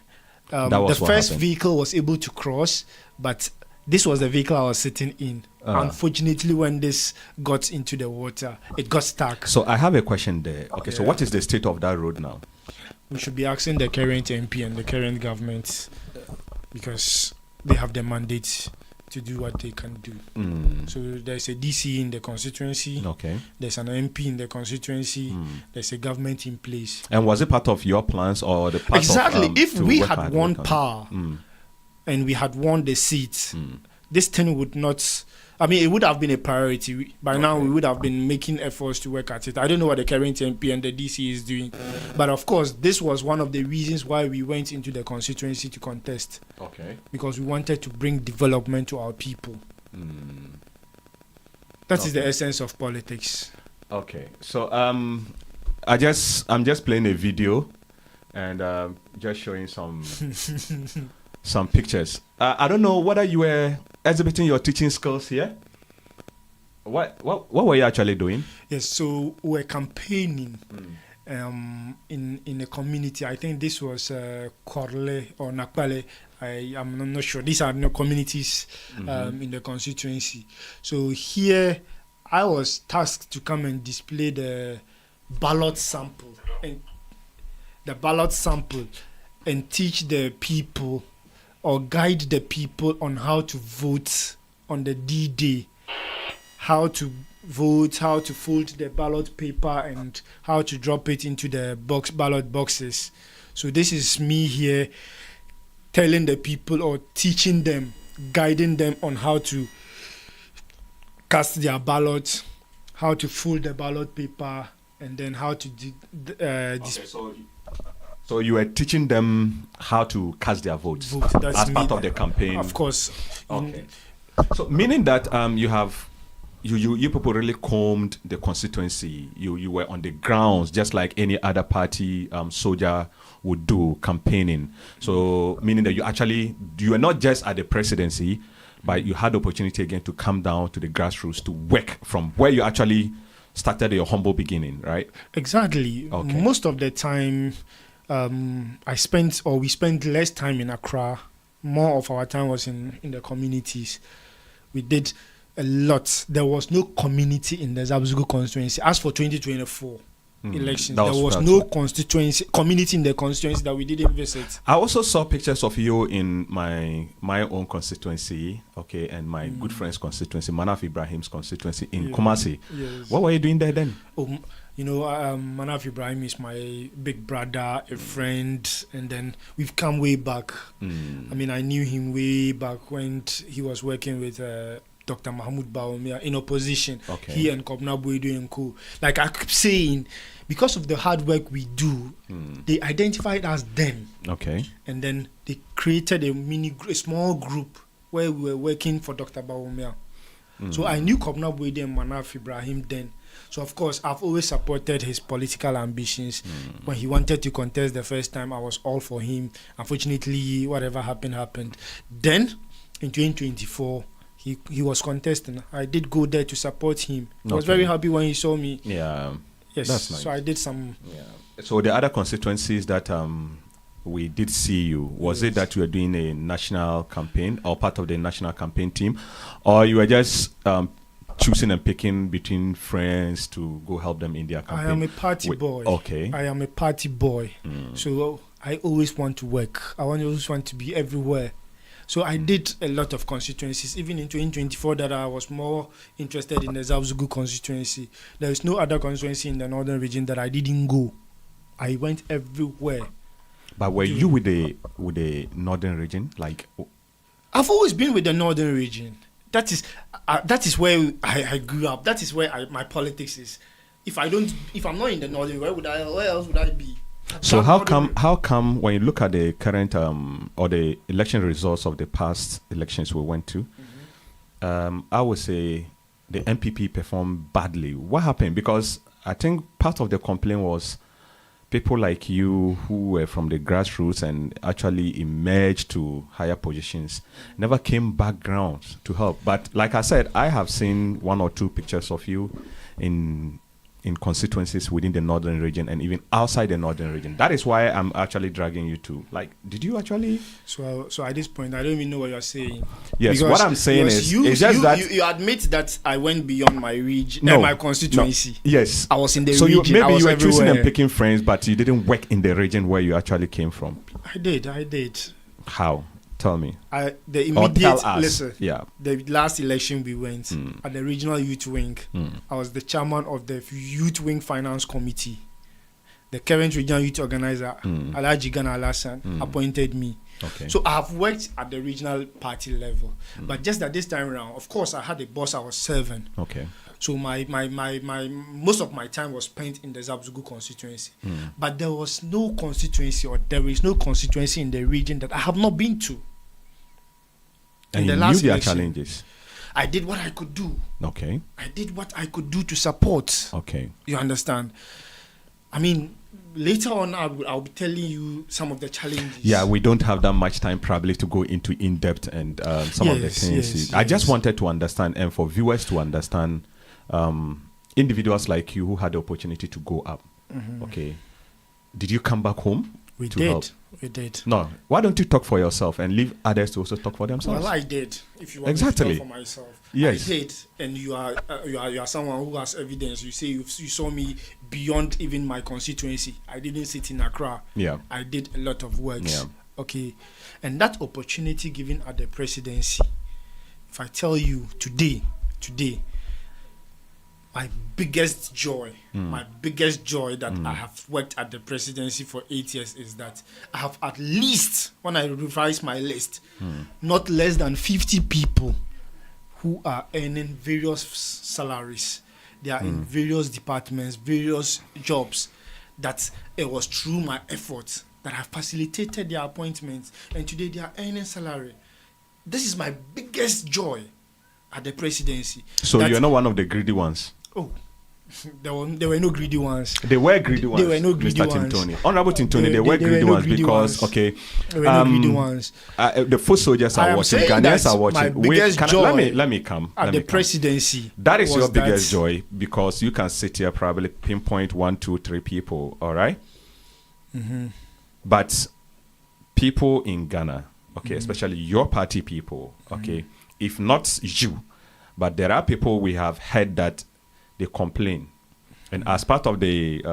Speaker 3: the first vehicle was able to cross, but this was the vehicle I was sitting in. Unfortunately, when this got into the water, it got stuck.
Speaker 1: So I have a question there. Okay, so what is the state of that road now?
Speaker 3: We should be asking the current MP and the current government, because they have the mandate to do what they can do. So there's a DC in the constituency.
Speaker 1: Okay.
Speaker 3: There's an MP in the constituency. There's a government in place.
Speaker 1: And was it part of your plans or the part
Speaker 3: Exactly.
Speaker 1: of,
Speaker 3: If
Speaker 1: to
Speaker 3: we
Speaker 1: work
Speaker 3: had
Speaker 1: hard
Speaker 3: won
Speaker 1: work on it?
Speaker 3: power and we had won the seat, this thing would not. I mean, it would have been a priority. By now, we would have been making efforts to work at it. I don't know what the current MP and the DC is doing. But of course, this was one of the reasons why we went into the constituency to contest.
Speaker 1: Okay.
Speaker 3: Because we wanted to bring development to our people. That is the essence of politics.
Speaker 1: Okay. So I'm just playing a video and just showing some pictures. I don't know whether you were exhibiting your teaching skills here. What were you actually doing?
Speaker 3: Yes, so we're campaigning in a community. I think this was Korle or Nakpale. I'm not sure. These are no communities in the constituency. So here, I was tasked to come and display the ballot sample and teach the people or guide the people on how to vote on the D-Day, how to vote, how to fold the ballot paper, and how to drop it into the ballot boxes. So this is me here telling the people or teaching them, guiding them on how to cast their ballot, how to fold the ballot paper, and then how to
Speaker 1: So you were teaching them how to cast their votes
Speaker 3: That's
Speaker 1: as
Speaker 3: me.
Speaker 1: part of the campaign.
Speaker 3: Of course.
Speaker 1: Okay. So meaning that you people really combed the constituency. You were on the grounds just like any other party soldier would do campaigning. So meaning that you were not just at the presidency, but you had the opportunity again to come down to the grassroots to work from where you actually started your humble beginning, right?
Speaker 3: Exactly.
Speaker 1: Okay.
Speaker 3: Most of the time, we spent less time in Accra. More of our time was in the communities. We did a lot. There was no community in the Zabzugu constituency. As for 2024 elections, there was no community in the constituency that we didn't visit.
Speaker 1: I also saw pictures of you in my own constituency, okay, and my good friend's constituency, Manaf Ibrahim's constituency in Kumasi.
Speaker 3: Yes.
Speaker 1: What were you doing there then?
Speaker 3: Manaf Ibrahim is my big brother, a friend, and then we've come way back. I mean, I knew him way back when he was working with Dr. Mahmoud Baumia in opposition.
Speaker 1: Okay.
Speaker 3: He and Kobna Boydo and co. Like I keep saying, because of the hard work we do, they identified us then.
Speaker 1: Okay.
Speaker 3: And then they created a small group where we were working for Dr. Bawumia. So I knew Kobna Boyde and Manaf Ibrahim then. So of course, I've always supported his political ambitions. When he wanted to contest the first time, I was all for him. Unfortunately, whatever happened. Then, in 2024, he was contesting. I did go there to support him. I was very happy when he saw me.
Speaker 1: Yeah.
Speaker 3: Yes.
Speaker 1: That's nice.
Speaker 3: So I did some.
Speaker 1: Yeah. So the other constituencies that we did see you, was it that you were doing a national campaign or part of the national campaign team, or you were just choosing and picking between friends to go help them in their campaign?
Speaker 3: I am a party boy.
Speaker 1: Okay.
Speaker 3: I am a party boy. So I always want to work. I always want to be everywhere. So I did a lot of constituencies, even in 2024 that I was more interested in the Zabzugu constituency. There is no other constituency in the northern region that I didn't go. I went everywhere.
Speaker 1: But were you with the northern region? Like,
Speaker 3: I've always been with the northern region. That is where I grew up. That is where my politics is. If I'm not in the northern, where else would I be?
Speaker 1: So how come when you look at the current or the election results of the past elections we went to, I would say the MPP performed badly. What happened? Because I think part of the complaint was people like you who were from the grassroots and actually emerged to higher positions never came background to help. But like I said, I have seen one or two pictures of you in constituencies within the northern region and even outside the northern region. That is why I'm actually dragging you to. Like, did you actually?
Speaker 3: So at this point, I don't even know what you're saying.
Speaker 1: Yes, what I'm saying is, it's just that
Speaker 3: you admit that I went beyond my region, my constituency.
Speaker 1: No, yes,
Speaker 3: I was in the
Speaker 1: so
Speaker 3: region.
Speaker 1: So maybe you were
Speaker 3: everywhere.
Speaker 1: choosing and picking friends, but you didn't work in the region where you actually came from.
Speaker 3: I did.
Speaker 1: How? Tell me.
Speaker 3: The immediate
Speaker 1: listen. Yeah.
Speaker 3: The last election we went at the regional youth wing. I was the chairman of the youth wing finance committee. The current regional youth organizer, Alhaji Gana Alasan, appointed me.
Speaker 1: Okay.
Speaker 3: So I have worked at the regional party level, but just at this time around, of course, I had a boss I was serving.
Speaker 1: Okay.
Speaker 3: So my most of my time was spent in the Zabzugu constituency, but there was no constituency, or there is no constituency in the region that I have not been to.
Speaker 1: And you knew their challenges.
Speaker 3: I did what I could do.
Speaker 1: Okay.
Speaker 3: I did what I could do to support.
Speaker 1: Okay.
Speaker 3: You understand? I mean, later on, I'll be telling you some of the challenges.
Speaker 1: Yeah, we don't have that much time probably to go into in-depth and some of the things. I just wanted to understand, and for viewers to understand, individuals like you who had the opportunity to go up. Okay. Did you come back home?
Speaker 3: We did.
Speaker 1: No. Why don't you talk for yourself and leave others to also talk for themselves?
Speaker 3: Well, I did. If you want
Speaker 1: exactly.
Speaker 3: me to talk for myself,
Speaker 1: yes.
Speaker 3: I did. And you are someone who has evidence. You say you saw me beyond even my constituency. I didn't sit in Accra.
Speaker 1: Yeah.
Speaker 3: I did a lot of work.
Speaker 1: Yeah.
Speaker 3: Okay. And that opportunity given at the presidency, if I tell you today, my biggest joy that I have worked at the presidency for 8 years is that I have at least, when I revise my list, not less than 50 people who are earning various salaries. They are in various departments, various jobs, that it was through my efforts that have facilitated their appointments, and today they are earning salary. This is my biggest joy at the presidency.
Speaker 1: So you're not one of the greedy ones?
Speaker 3: Oh, there were no greedy ones.
Speaker 1: They were greedy ones.
Speaker 3: There were no greedy
Speaker 1: Mr.
Speaker 3: ones.
Speaker 1: TIMTOONI. Honorable TIMTOONI, they were greedy ones because, okay,
Speaker 3: there were no greedy ones.
Speaker 1: The foot soldiers are watching, Ghanaians are watching.
Speaker 3: My biggest joy
Speaker 1: let me come.
Speaker 3: At the presidency.
Speaker 1: That is your biggest joy, because you can sit here probably pinpoint 1, 2, 3 people, all right? But people in Ghana, okay, especially your party people, okay, if not you, but there are people we have heard that they complain, and as part of the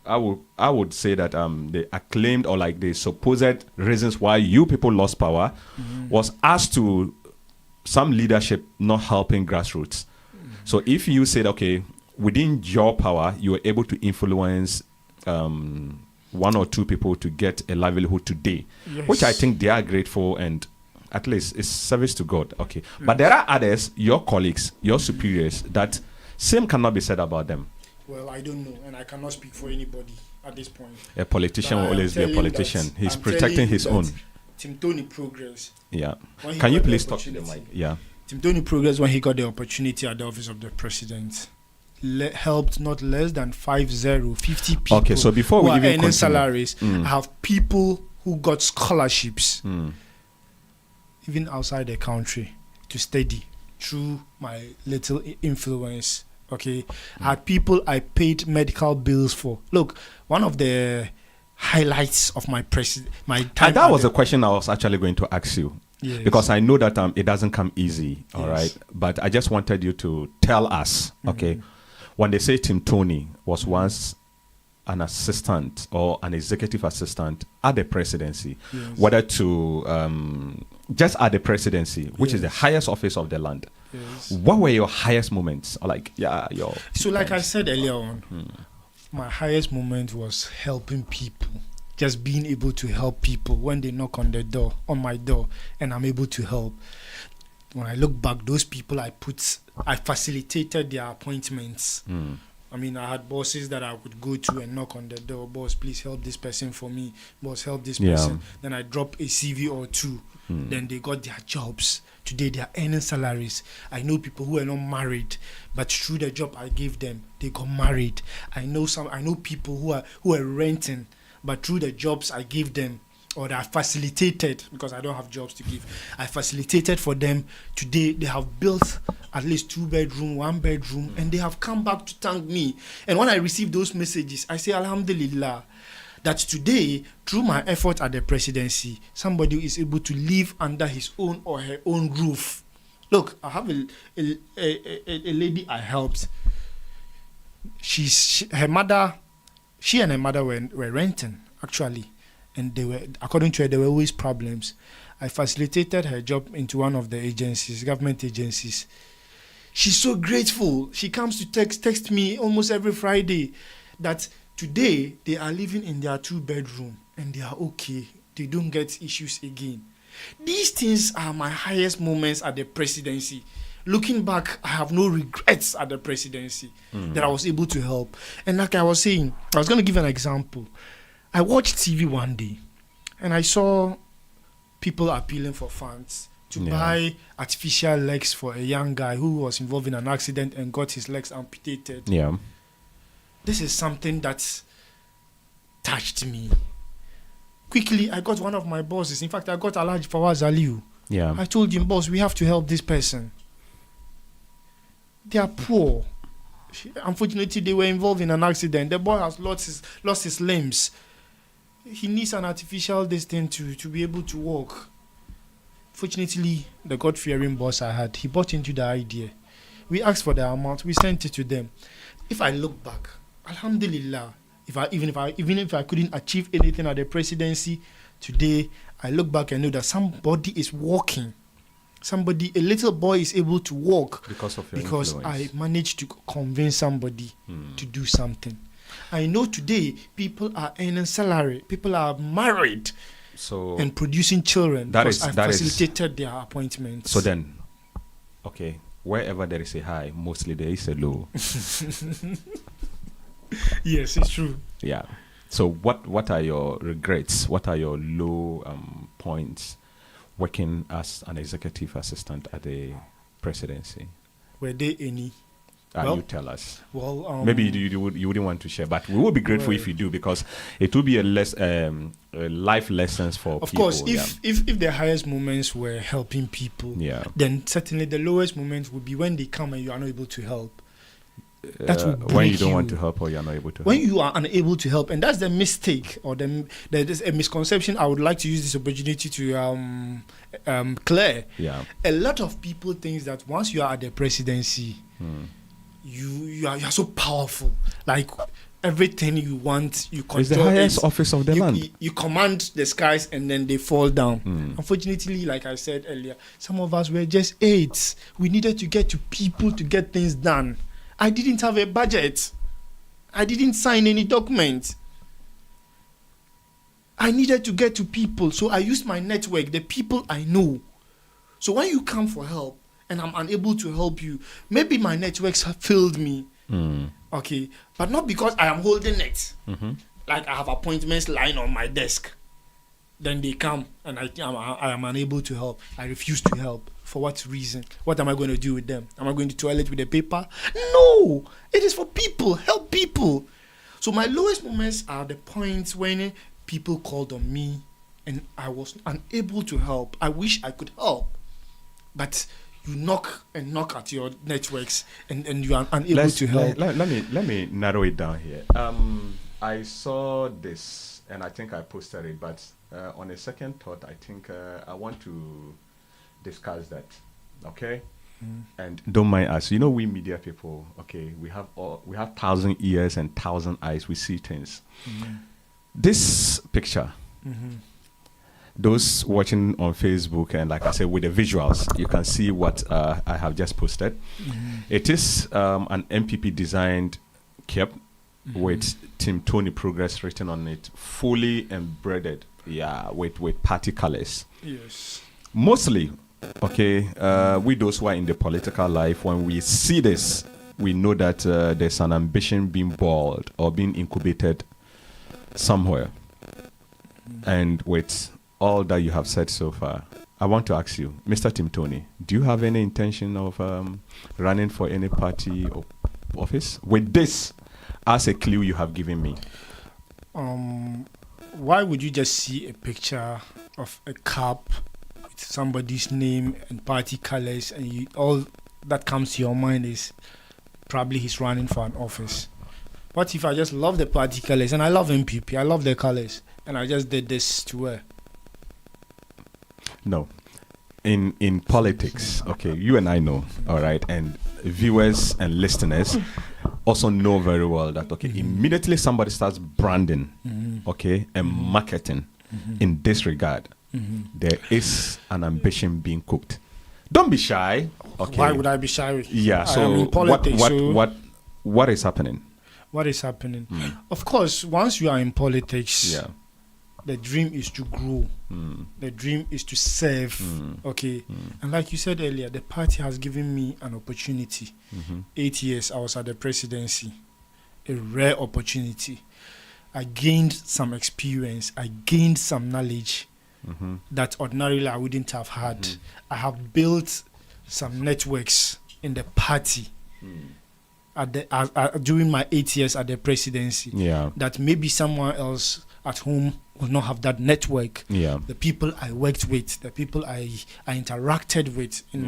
Speaker 1: I would say that the acclaimed, or like the supposed reasons why you people lost power was as to some leadership not helping grassroots. So if you said, okay, within your power you were able to influence 1 or 2 people to get a livelihood today, which I think they are grateful, and at least it's service to God. Okay. But there are others, your colleagues, your superiors, that same cannot be said about them.
Speaker 3: Well, I don't know, and I cannot speak for anybody at this point.
Speaker 1: A politician will always be a politician. He's protecting his own.
Speaker 3: TIMTOONI Progress.
Speaker 1: Yeah.
Speaker 3: When he
Speaker 1: Can you
Speaker 3: got the
Speaker 1: please talk to the mic?
Speaker 3: opportunity.
Speaker 1: Yeah.
Speaker 3: TIMTOONI Progress, when he got the opportunity at the office of the president, helped not less than 50 people.
Speaker 1: Okay, so before
Speaker 3: who
Speaker 1: we
Speaker 3: are
Speaker 1: even
Speaker 3: earning
Speaker 1: continue,
Speaker 3: salaries. I have people who got scholarships, even outside the country, to study through my little influence. Okay, I had people I paid medical bills for. Look, one of the highlights of my time.
Speaker 1: And that was a question I was actually going to ask you.
Speaker 3: Yes.
Speaker 1: Because I know that it doesn't come easy, all
Speaker 3: Yes.
Speaker 1: right? But I just wanted you to tell us, okay, when they say TIMTOONI was once an assistant or an executive assistant at the presidency,
Speaker 3: Yes.
Speaker 1: whether to just at the presidency, which is the
Speaker 3: Yes.
Speaker 1: highest office of the land.
Speaker 3: Yes.
Speaker 1: What were your highest moments? Like, yeah, your.
Speaker 3: So, like I said earlier on, my highest moment was helping people. Just being able to help people when they knock on my door, and I'm able to help. When I look back, those people I facilitated their appointments. I mean, I had bosses that I would go to and knock on the door. Boss, please help this person for me. Boss, help this person. Then I drop a CV or two. Then they got their jobs. Today they are earning salaries. I know people who are not married, but through the job I gave them, they got married. I know people who are renting, but through the jobs I gave them, or that I facilitated, because I don't have jobs to give, I facilitated for them. Today they have built at least 2-bedroom, 1-bedroom, and they have come back to thank me. And when I receive those messages, I say Alhamdulillah, that today, through my effort at the presidency, somebody is able to live under his own or her own roof. Look, I have a lady I helped. She and her mother were renting, actually. And they were, according to her, there were always problems. I facilitated her job into one of the agencies, government agencies. She's so grateful. She comes to text me almost every Friday that today they are living in their 2-bedroom and they are okay. They don't get issues again. These things are my highest moments at the presidency. Looking back, I have no regrets at the presidency that I was able to help. And like I was saying, I was going to give an example. I watched TV one day and I saw people appealing for funds to buy artificial legs for a young guy who was involved in an accident and got his legs amputated.
Speaker 1: Yeah.
Speaker 3: This is something that touched me. Quickly, I got one of my bosses. In fact, I got Alhaji Fawaz Aliu.
Speaker 1: Yeah.
Speaker 3: I told him, boss, we have to help this person. They are poor. Unfortunately, they were involved in an accident. The boy has lost his limbs. He needs an artificial thing to be able to walk. Fortunately, the God-fearing boss I had, he bought into the idea. We asked for the amount. We sent it to them. If I look back, Alhamdulillah, even if I couldn't achieve anything at the presidency today, I look back and know that somebody is walking. A little boy is able to walk
Speaker 1: Because of your
Speaker 3: because
Speaker 1: influence.
Speaker 3: I managed to convince somebody to do something. I know today people are earning salary, people are married and producing children because I facilitated their appointments.
Speaker 1: So then, okay, wherever there is a high, mostly there is a low.
Speaker 3: Yes, it's true.
Speaker 1: Yeah. So what are your regrets? What are your low points working as an executive assistant at the presidency?
Speaker 3: Were there any?
Speaker 1: You tell us.
Speaker 3: Well,
Speaker 1: maybe you wouldn't want to share, but we would be grateful if you do, because it will be a life lessons for people.
Speaker 3: Of course, if the highest moments were helping people, then certainly the lowest moments would be when they come and you are not able to help. That will
Speaker 1: when you don't want to help or you are not able to help.
Speaker 3: When you are unable to help, and that's the mistake or there's a misconception. I would like to use this opportunity to clear.
Speaker 1: Yeah.
Speaker 3: A lot of people think that once you are at the presidency, you are so powerful. Like everything you want, you control.
Speaker 1: It's the highest office of the land.
Speaker 3: You command the skies and then they fall down. Unfortunately, like I said earlier, some of us were just aides. We needed to get to people to get things done. I didn't have a budget. I didn't sign any document. I needed to get to people, so I used my network, the people I know. So when you come for help and I'm unable to help you, maybe my networks have failed me. Okay, but not because I am holding it. Like I have appointments lying on my desk. Then they come and I am unable to help. I refuse to help. For what reason? What am I going to do with them? Am I going to toilet with the paper? No! It is for people. Help people. So my lowest moments are the points when people called on me and I was unable to help. I wish I could help. But you knock at your networks and you are unable to help.
Speaker 1: Let me narrow it down here. I saw this and I think I posted it, but on a second thought, I think I want to discuss that. Okay? And don't mind us. You know, we media people, okay, we have 1,000 ears and 1,000 eyes. We see things. This picture, those watching on Facebook, and like I said, with the visuals, you can see what I have just posted. It is an MPP designed cap with TIMTOONI progress written on it, fully embedded, with party colors.
Speaker 3: Yes.
Speaker 1: Mostly, okay, we those who are in the political life, when we see this, we know that there's an ambition being boiled or being incubated somewhere. And with all that you have said so far, I want to ask you, Mr. TIMTOONI, do you have any intention of running for any party or office? With this as a clue you have given me.
Speaker 3: Why would you just see a picture of a cap with somebody's name and party colors, and all that comes to your mind is probably he's running for an office? What if I just love the party colors, and I love MPP, I love the colors, and I just did this to wear?
Speaker 1: No. In politics, okay, you and I know, all right, and viewers and listeners also know very well that, okay, immediately somebody starts branding, okay, and marketing in this regard, there is an ambition being cooked. Don't be shy, okay?
Speaker 3: Why would I be shy?
Speaker 1: Yeah, so
Speaker 3: I am in politics,
Speaker 1: what is happening?
Speaker 3: What is happening? Of course, once you are in politics,
Speaker 1: yeah,
Speaker 3: the dream is to grow. The dream is to serve. Okay. And like you said earlier, the party has given me an opportunity. 8 years I was at the presidency. A rare opportunity. I gained some experience. I gained some knowledge that ordinarily I wouldn't have had. I have built some networks in the party during my 8 years at the presidency.
Speaker 1: Yeah.
Speaker 3: That maybe someone else at home will not have that network.
Speaker 1: Yeah.
Speaker 3: The people I worked with, the people I interacted with in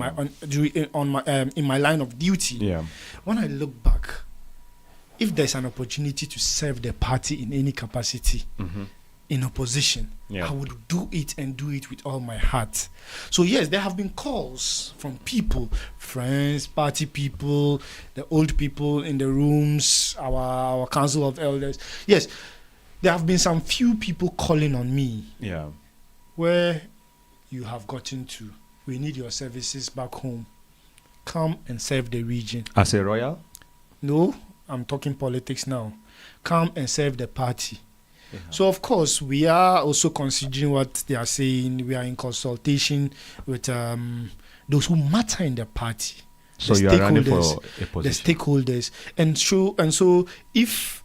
Speaker 3: my line of duty.
Speaker 1: Yeah.
Speaker 3: When I look back, if there's an opportunity to serve the party in any capacity, in opposition, I would do it and do it with all my heart. So yes, there have been calls from people, friends, party people, the old people in the rooms, our council of elders. Yes, there have been some few people calling on me. Yeah. Where you have gotten to, we need your services back home. Come and serve the region.
Speaker 1: As a royal?
Speaker 3: No, I'm talking politics now. Come and serve the party. So, of course, we are also considering what they are saying. We are in consultation with those who matter in the party.
Speaker 1: So you are running for a position.
Speaker 3: The stakeholders. And so if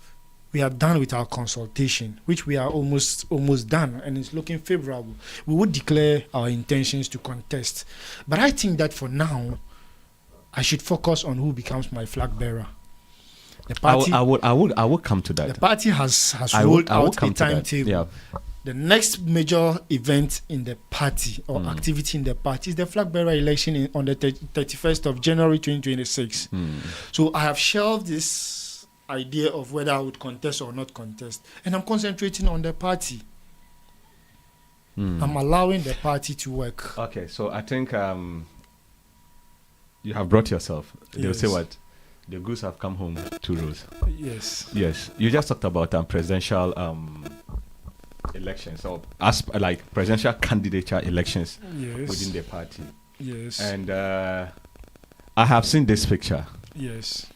Speaker 3: we are done with our consultation, which we are almost done, and it's looking favorable, we would declare our intentions to contest. But I think that for now, I should focus on who becomes my flag bearer. The party,
Speaker 1: I would come to that.
Speaker 3: The party has rolled out a timetable. Yeah. The next major event in the party or activity in the party is the flag bearer election on the 31st of January 2026. So I have shelved this idea of whether I would contest or not contest, and I'm concentrating on the party. I'm allowing the party to work.
Speaker 1: Okay, so I think you have brought yourself. They'll say what? The goose have come home 2 rows.
Speaker 3: Yes.
Speaker 1: Yes. You just talked about presidential elections, or like presidential candidature elections within the party.
Speaker 3: Yes.
Speaker 1: And I have seen this picture.
Speaker 3: Yes.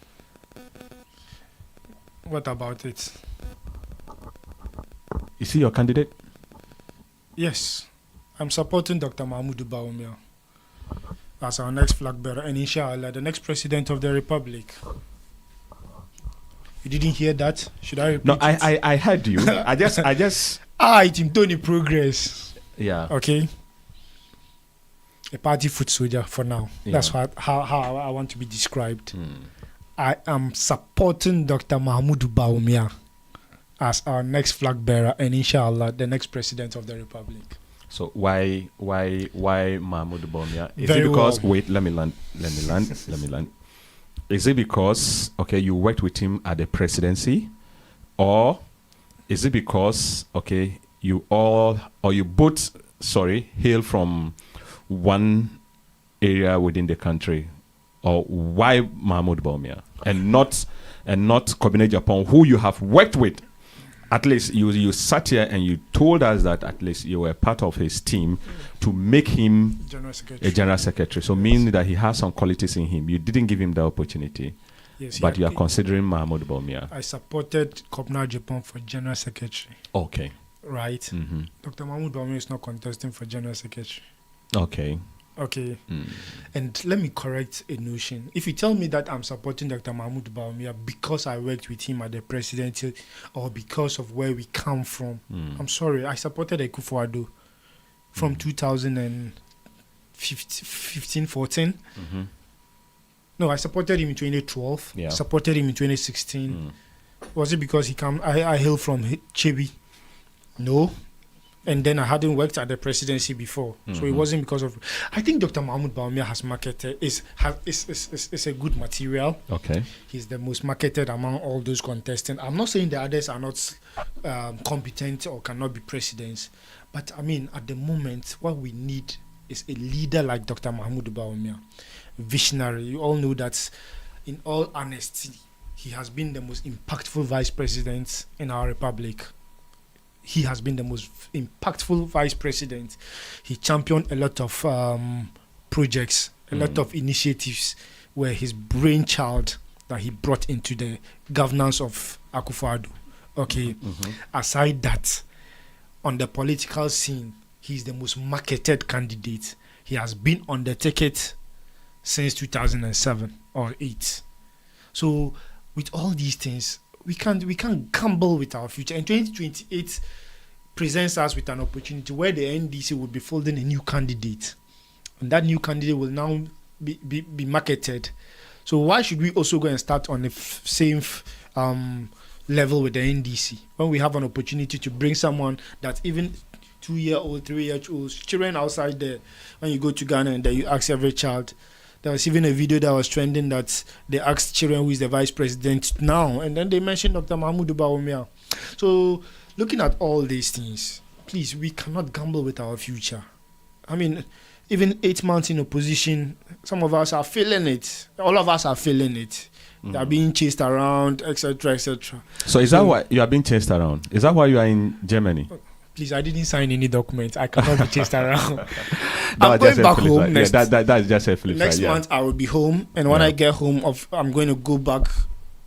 Speaker 3: What about it?
Speaker 1: Is he your candidate?
Speaker 3: Yes. I'm supporting Dr. Mahmoud Bawumia as our next flag bearer, and inshallah, the next president of the republic. You didn't hear that? Should I repeat?
Speaker 1: No, I heard you. I just
Speaker 3: TIMTOONI progress.
Speaker 1: Yeah.
Speaker 3: Okay. A party foot soldier for now.
Speaker 1: Yeah.
Speaker 3: That's how I want to be described. I am supporting Dr. Mahmoud Bawumia as our next flag bearer and inshallah the next president of the republic.
Speaker 1: So why Mahmoud Bawumia? Is
Speaker 3: Very
Speaker 1: it because
Speaker 3: well.
Speaker 1: wait, let me land. Is it because okay you worked with him at the presidency, or is it because okay you both hail from one area within the country, or why Mahmoud Bawumia and not Kobine Japan, who you have worked with? At least you sat here and you told us that at least you were part of his team to make him a general secretary. So meaning that he has some qualities in him. You didn't give him the opportunity,
Speaker 3: Yes,
Speaker 1: but you are considering Mahmoud Bawumia.
Speaker 3: I supported Kobina Japan for general secretary.
Speaker 1: Okay.
Speaker 3: Right.
Speaker 1: Mm-hmm.
Speaker 3: Dr. Mahmoud Bawumia is not contesting for general secretary.
Speaker 1: Okay.
Speaker 3: Okay. And let me correct a notion. If you tell me that I'm supporting Dr. Mahmoud Bawumia because I worked with him at the presidency or because of where we come from, I'm sorry. I supported Akufo-Addo from 2015, 14. No, I supported him in 2012.
Speaker 1: Yeah.
Speaker 3: Supported him in 2016. Was it because I hail from Chebi? No. And then I hadn't worked at the presidency before, so it wasn't because of. I think Dr. Mahmoud Bawumia has marketed is a good material.
Speaker 1: Okay.
Speaker 3: He's the most marketed among all those contestants. I'm not saying the others are not competent or cannot be presidents, but I mean at the moment what we need is a leader like Dr. Mahmoud Bawumia, visionary. You all know that. In all honesty, he has been the most impactful vice president in our republic. He has been the most impactful vice president. He championed a lot of projects, a lot of initiatives where his brainchild that he brought into the governance of Akufo-Addo. Okay. Aside that, on the political scene, he's the most marketed candidate. He has been on the ticket since 2007 or 8. So with all these things, we can't gamble with our future. And 2028 presents us with an opportunity where the NDC will be folding a new candidate, and that new candidate will now be marketed. So why should we also go and start on the same level with the NDC when we have an opportunity to bring someone that even 2-year-old, 3-year-old children outside there? When you go to Ghana and then you ask every child. There was even a video that was trending that they asked children who is the vice president now, and then they mentioned Dr. Mahmoud Bawumia. So, looking at all these things, please, we cannot gamble with our future. I mean, even 8 months in opposition, some of us are feeling it. All of us are feeling it. They are being chased around, etc., etc.
Speaker 1: So is that why you are being chased around? Is that why you are in Germany?
Speaker 3: Please, I didn't sign any documents. I cannot be chased around. I'm going back home next.
Speaker 1: Yeah, that's just a flip
Speaker 3: Next
Speaker 1: side.
Speaker 3: month I will be home, and when I get home, I'm going to go back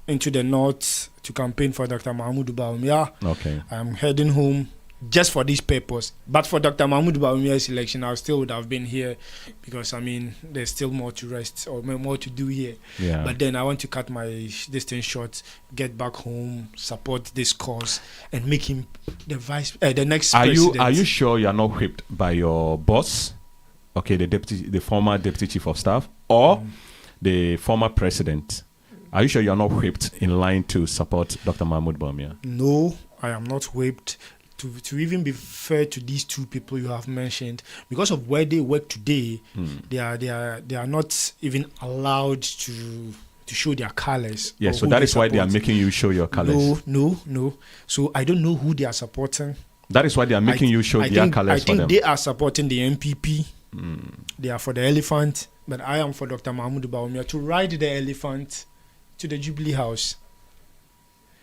Speaker 3: into the north to campaign for Dr. Mahmoud Bawumia.
Speaker 1: Okay.
Speaker 3: I'm heading home just for this purpose. But for Dr. Mahmoud Bawumia's election, I still would have been here because I mean there's still more to rest or more to do here.
Speaker 1: Yeah.
Speaker 3: But then I want to cut my distance short, get back home, support this cause, and make him the next president.
Speaker 1: Are you sure you are not whipped by your boss? Okay, the former deputy chief of staff, or the former president? Are you sure you are not whipped in line to support Dr. Mahmoud Bawumia?
Speaker 3: No, I am not whipped. To even be fair to these two people you have mentioned, because of where they work today, they are not even allowed to show their colors.
Speaker 1: Yeah, so that is why they are making you show your colors.
Speaker 3: No. So I don't know who they are supporting.
Speaker 1: That is why they are making you show their colors for them.
Speaker 3: I think they are supporting the MPP. They are for the elephant, but I am for Dr. Mahmoud Bawumia to ride the elephant to the Jubilee House.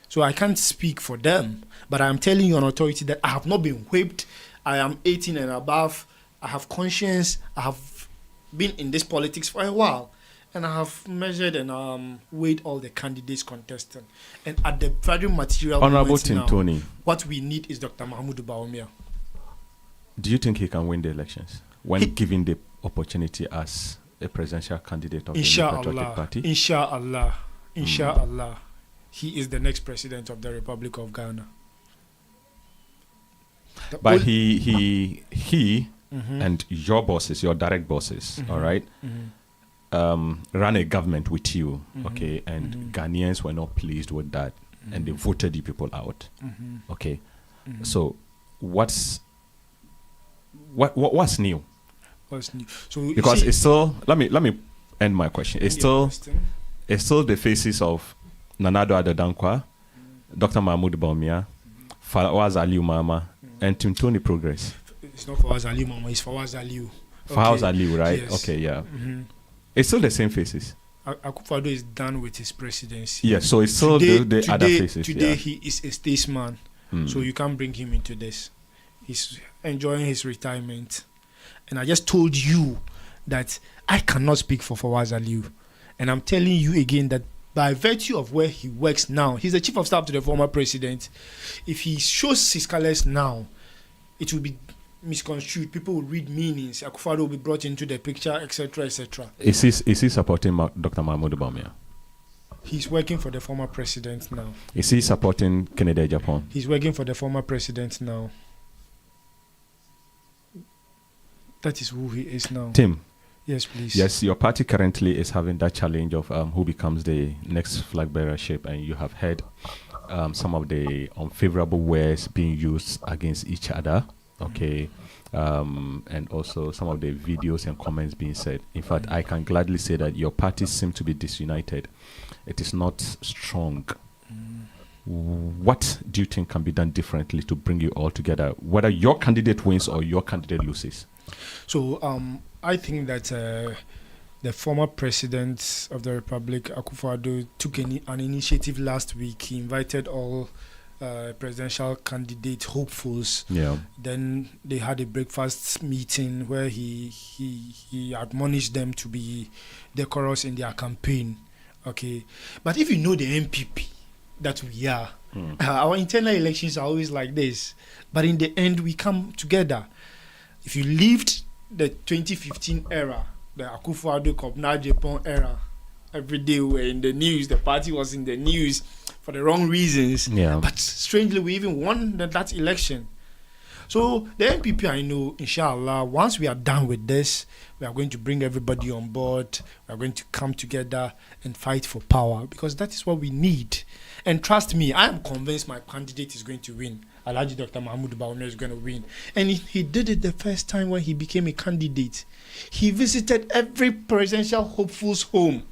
Speaker 3: So I can't speak for them, but I'm telling you on authority that I have not been whipped. I am 18 and above. I have conscience. I have been in this politics for a while, and I have measured and weighed all the candidates contesting. And at the very material
Speaker 1: Honorable
Speaker 3: moment
Speaker 1: TIMTOONI,
Speaker 3: now, what we need is Dr. Mahmoud Bawumia.
Speaker 1: do you think he can win the elections when given the opportunity as a presidential candidate of the Patriotic Party?
Speaker 3: Inshallah, he is the next president of the Republic of Ghana.
Speaker 1: But he and your bosses, your direct bosses, all right, ran a government with you, okay, and Ghanaians were not pleased with that, and they voted you people out, okay. So what's new?
Speaker 3: What's new? So
Speaker 1: Because it's still, let me end my question. It's still the faces of Nanado Adodankwa, Dr. Mahmoud Bawumia, Fawaz Aliu Mama, and TIMTOONI Progress.
Speaker 3: It's not Fawaz Aliu Mama, it's Fawaz Aliu.
Speaker 1: Fawaz Aliu, right?
Speaker 3: Yes.
Speaker 1: Okay, yeah. It's still the same faces.
Speaker 3: Akufo-Addo is done with his presidency.
Speaker 1: Yes, so it's still the other faces.
Speaker 3: Today he is a statesman, so you can't bring him into this. He's enjoying his retirement. And I just told you that I cannot speak for Fawaz Aliu. And I'm telling you again that by virtue of where he works now, he's the chief of staff to the former president. If he shows his colors now, it will be misconstrued. People will read meanings. Akufo-Addo will be brought into the picture, etc., etc.
Speaker 1: Is he supporting Dr. Mahmoud Bawumia?
Speaker 3: He's working for the former president now.
Speaker 1: Is he supporting Canada, Japan?
Speaker 3: He's working for the former president now. That is who he is now.
Speaker 1: Tim.
Speaker 3: Yes, please.
Speaker 1: Yes, your party currently is having that challenge of who becomes the next flag bearership, and you have heard some of the unfavorable words being used against each other, okay, and also some of the videos and comments being said. In fact, I can gladly say that your party seems to be disunited. It is not strong. What do you think can be done differently to bring you all together, whether your candidate wins or your candidate loses?
Speaker 3: So I think that the former president of the Republic, Akufo-Addo, took an initiative last week. He invited all presidential candidate hopefuls.
Speaker 1: Yeah.
Speaker 3: Then they had a breakfast meeting where he admonished them to be decorous in their campaign. Okay, but if you know the MPP that we are, our internal elections are always like this. But in the end, we come together. If you lived the 2015 era, the Akufo-Addo Kobna Japan era, every day we were in the news, the party was in the news for the wrong reasons.
Speaker 1: Yeah.
Speaker 3: But strangely, we even won that election. So the MPP, I know, inshallah, once we are done with this, we are going to bring everybody on board. We are going to come together and fight for power, because that is what we need. And trust me, I am convinced my candidate is going to win. Alhaji Dr. Mahmoud Bawumia is going to win. And he did it the first time when he became a candidate. He visited every presidential hopeful's home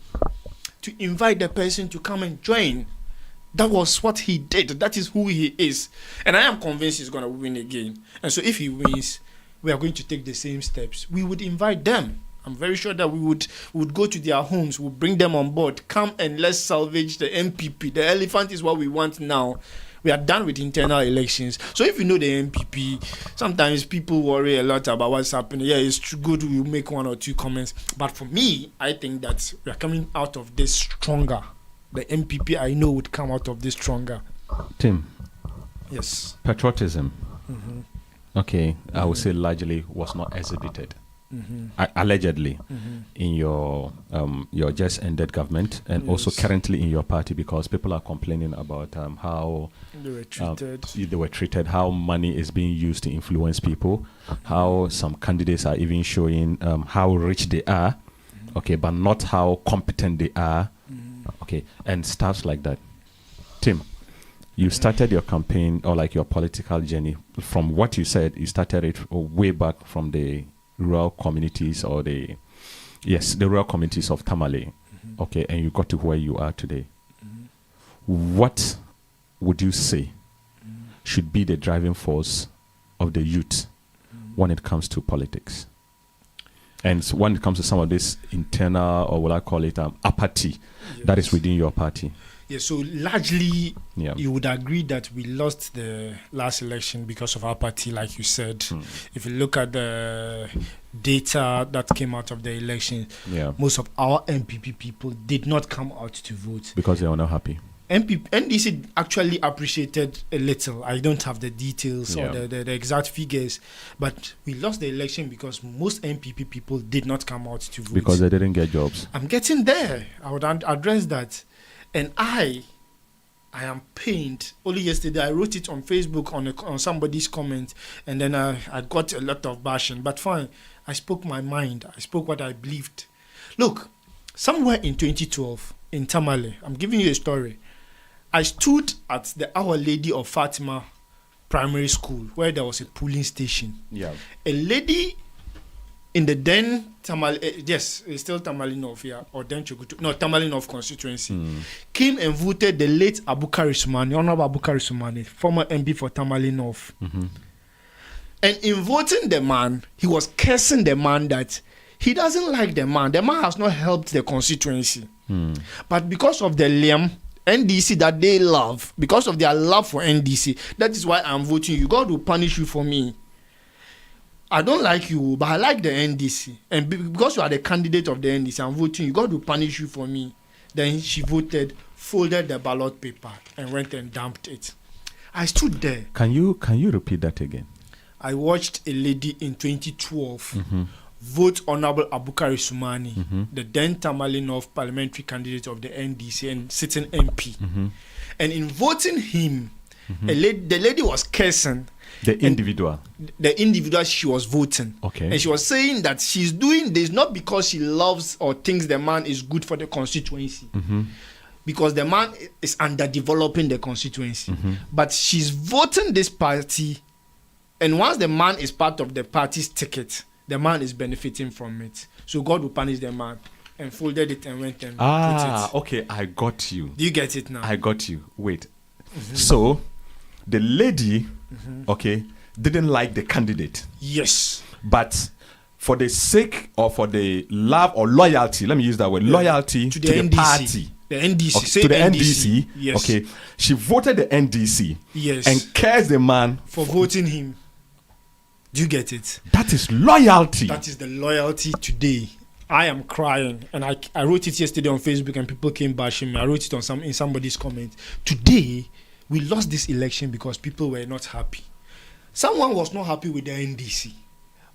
Speaker 3: to invite the person to come and join. That was what he did. That is who he is. And I am convinced he's going to win again. And so if he wins, we are going to take the same steps. We would invite them. I'm very sure that we would go to their homes, we'll bring them on board. Come and let's salvage the MPP. The elephant is what we want now. We are done with internal elections. So if you know the MPP, sometimes people worry a lot about what's happening. Yeah, it's good we make one or two comments. But for me, I think that we are coming out of this stronger. The MPP, I know, would come out of this stronger.
Speaker 1: Tim.
Speaker 3: Yes.
Speaker 1: Patriotism. Okay, I would say largely was not exhibited. Allegedly in your just ended government, and also currently in your party, because people are complaining about how they were treated, how money is being used to influence people, how some candidates are even showing how rich they are, okay, but not how competent they are, okay, and stuff like that. Tim, you started your campaign, or like your political journey, from what you said, you started it way back from the rural communities, or the rural communities of Tamale, okay, and you got to where you are today. What would you say should be the driving force of the youth when it comes to politics, and so when it comes to some of this internal, or what I call it, apathy that is within your party?
Speaker 3: Yeah, so largely, you would agree that we lost the last election because of apathy, like you said. If you look at the data that came out of the election, most of our MPP people did not come out to vote.
Speaker 1: Because they were not happy.
Speaker 3: NDC actually appreciated a little. I don't have the details or the exact figures, but we lost the election because most MPP people did not come out to vote.
Speaker 1: Because they didn't get jobs.
Speaker 3: I'm getting there. I would address that. And I I am pained. Only yesterday I wrote it on Facebook on somebody's comment, and then I got a lot of bashing. But fine, I spoke my mind. I spoke what I believed. Look, somewhere in 2012 in Tamale, I'm giving you a story. I stood at the Our Lady of Fatima Primary School where there was a polling station.
Speaker 1: Yeah.
Speaker 3: A lady in the then Tamale, yes, it's still Tamale North, yeah, or then Chogutu, no, Tamale North constituency, came and voted the late Abukari Sumani, Honorable Abukari Sumani, former MP for Tamale North. And in voting the man, he was cursing the man that he doesn't like the man. The man has not helped the constituency. But because of the Liam NDC that they love, because of their love for NDC, that is why I'm voting you. God will punish you for me. I don't like you, but I like the NDC. And because you are the candidate of the NDC, I'm voting you. God will punish you for me. Then she voted, folded the ballot paper, and went and dumped it. I stood there.
Speaker 1: Can you repeat that again?
Speaker 3: I watched a lady in 2012 vote Honorable Abukari Sumani, the then Tamale North parliamentary candidate of the NDC and sitting MP. And in voting him, the lady was cursing.
Speaker 1: The individual
Speaker 3: She was voting.
Speaker 1: Okay.
Speaker 3: And she was saying that she's doing this not because she loves or thinks the man is good for the constituency. Because the man is underdeveloping the constituency. But she's voting this party, and once the man is part of the party's ticket, the man is benefiting from it. So God will punish the man, and folded it and went and put it.
Speaker 1: Okay, I got you.
Speaker 3: Do you get it now?
Speaker 1: I got you. Wait. So, the lady, okay, didn't like the candidate.
Speaker 3: Yes.
Speaker 1: But for the sake or for the love or loyalty, let me use that word, loyalty to the party.
Speaker 3: The NDC.
Speaker 1: Okay,
Speaker 3: Say
Speaker 1: to the
Speaker 3: NDC.
Speaker 1: NDC.
Speaker 3: Yes.
Speaker 1: Okay. She voted the NDC.
Speaker 3: Yes.
Speaker 1: And cursed the man
Speaker 3: for voting him. Do you get it?
Speaker 1: That is loyalty.
Speaker 3: That is the loyalty today. I am crying, and I wrote it yesterday on Facebook, and people came bashing me. I wrote it on in somebody's comment. Today, we lost this election because people were not happy. Someone was not happy with the NDC,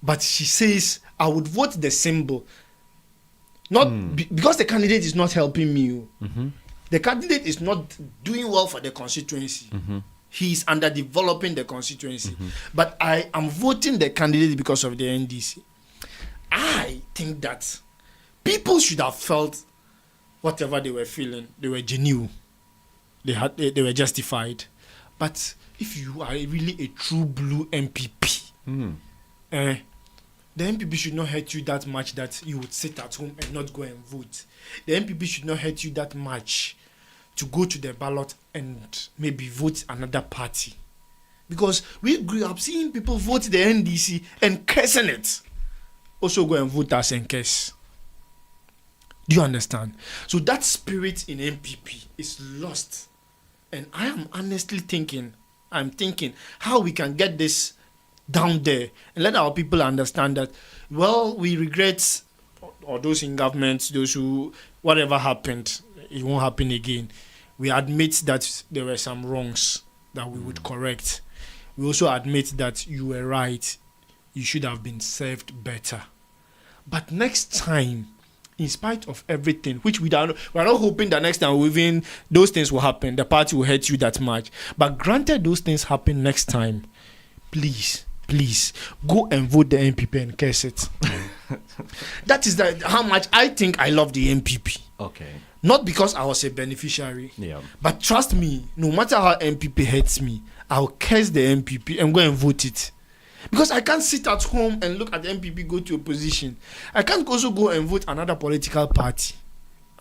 Speaker 3: but she says, I would vote the symbol. Not because the candidate is not helping me. The candidate is not doing well for the constituency. He is underdeveloping the constituency. But I am voting the candidate because of the NDC. I think that people should have felt whatever they were feeling. They were genuine. They were justified. But if you are really a true blue MPP, the MPP should not hurt you that much that you would sit at home and not go and vote. The MPP should not hurt you that much to go to the ballot and maybe vote another party. Because we grew up seeing people vote the NDC and cursing it. Also go and vote us and curse. Do you understand? So that spirit in MPP is lost. And I am honestly thinking, how we can get this down there and let our people understand that, well, we regret, or those in government, those who, whatever happened, it won't happen again. We admit that there were some wrongs that we would correct. We also admit that you were right. You should have been served better. But next time, in spite of everything, which we are not hoping that next time within those things will happen, the party will hurt you that much. But granted those things happen next time, please, go and vote the MPP and curse it. That is how much I think I love the MPP.
Speaker 1: Okay.
Speaker 3: Not because I was a beneficiary.
Speaker 1: Yeah.
Speaker 3: But trust me, no matter how MPP hurts me, I'll curse the MPP and go and vote it. Because I can't sit at home and look at the MPP go to opposition. I can't also go and vote another political party.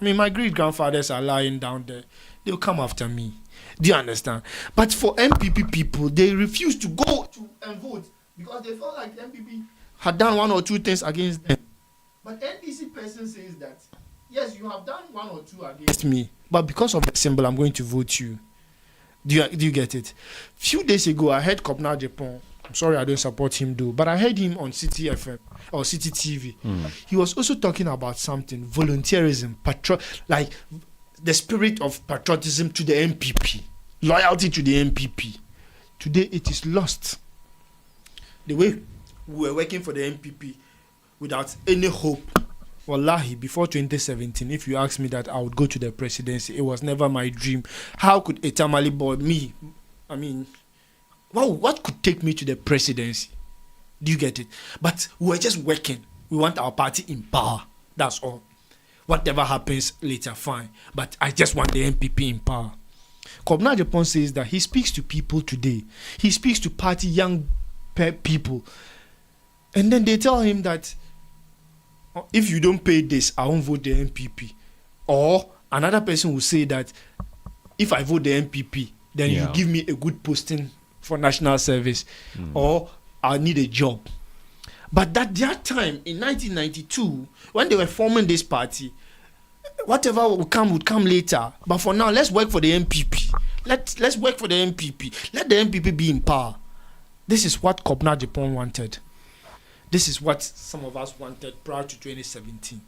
Speaker 3: I mean, my great-grandfathers are lying down there. They'll come after me. Do you understand? But for MPP people, they refuse to go and vote because they felt like the MPP had done one or two things against them. But NDC person says that, yes, you have done one or two against me, but because of the symbol, I'm going to vote you. Do you get it? Few days ago, I heard Kopna Japan. I'm sorry I don't support him though, but I heard him on City FM or City TV. He was also talking about something, volunteerism, like the spirit of patriotism to the MPP, loyalty to the MPP. Today it is lost. The way we were working for the MPP without any hope Wallahi, before 2017, if you asked me that I would go to the presidency, it was never my dream. How could a Tamale boy, me, I mean, what could take me to the presidency? Do you get it? But we're just working. We want our party in power. That's all. Whatever happens later, fine. But I just want the MPP in power. Kobna Japan says that he speaks to people today. He speaks to party young people. And then they tell him that if you don't pay this, I won't vote the MPP. Or another person will say that if I vote the MPP, then you give me a good posting for national service. Or I need a job. But that time in 1992, when they were forming this party, whatever would come later. But for now, let's work for the MPP. Let's work for the MPP. Let the MPP be in power. This is what Kobna Japan wanted. This is what some of us wanted prior to 2017.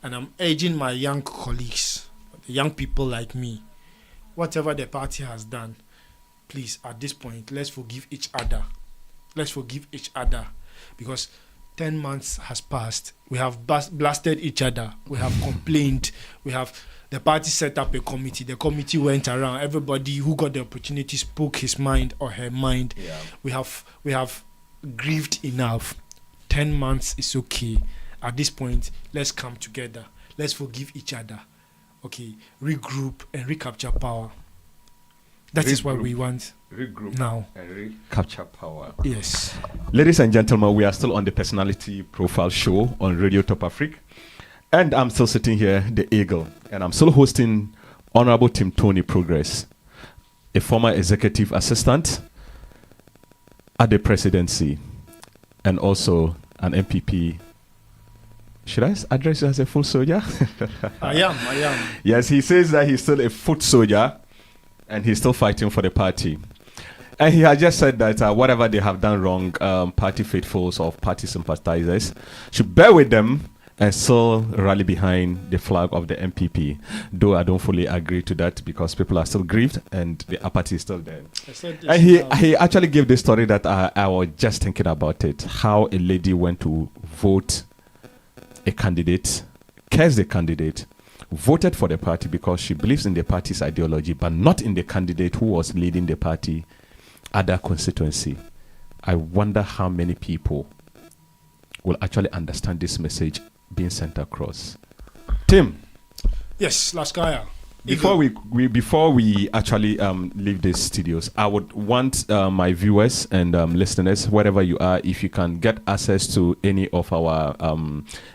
Speaker 3: And I'm urging my young colleagues, the young people like me, whatever the party has done, please, at this point, let's forgive each other. Let's forgive each other. Because 10 months has passed. We have blasted each other. We have complained. The party set up a committee. The committee went around. Everybody who got the opportunity spoke his mind or her mind. Yeah. We have grieved enough. 10 months is okay. At this point, let's come together. Let's forgive each other. Okay, regroup and recapture power. That is what we want.
Speaker 1: Regroup
Speaker 3: now
Speaker 1: and recapture power.
Speaker 3: Yes.
Speaker 1: Ladies and gentlemen, we are still on the Personality Profile Show on Radio Top Africa. And I'm still sitting here, the Eagle. And I'm still hosting Honorable TIMTOONI Progress, a former executive assistant at the presidency and also an MPP. Should I address you as a full soldier?
Speaker 3: I am.
Speaker 1: Yes, he says that he's still a foot soldier and he's still fighting for the party. And he has just said that whatever they have done wrong, party faithfuls or party sympathizers should bear with them and still rally behind the flag of the MPP. Though I don't fully agree to that because people are still grieved and the apathy is still there. And he actually gave this story that I was just thinking about it. How a lady went to vote a candidate, cursed the candidate, voted for the party because she believes in the party's ideology, but not in the candidate who was leading the party at that constituency. I wonder how many people will actually understand this message being sent across. Tim.
Speaker 3: Yes, Laskaya.
Speaker 1: Before we actually leave these studios, I would want my viewers and listeners, wherever you are, if you can get access to any of our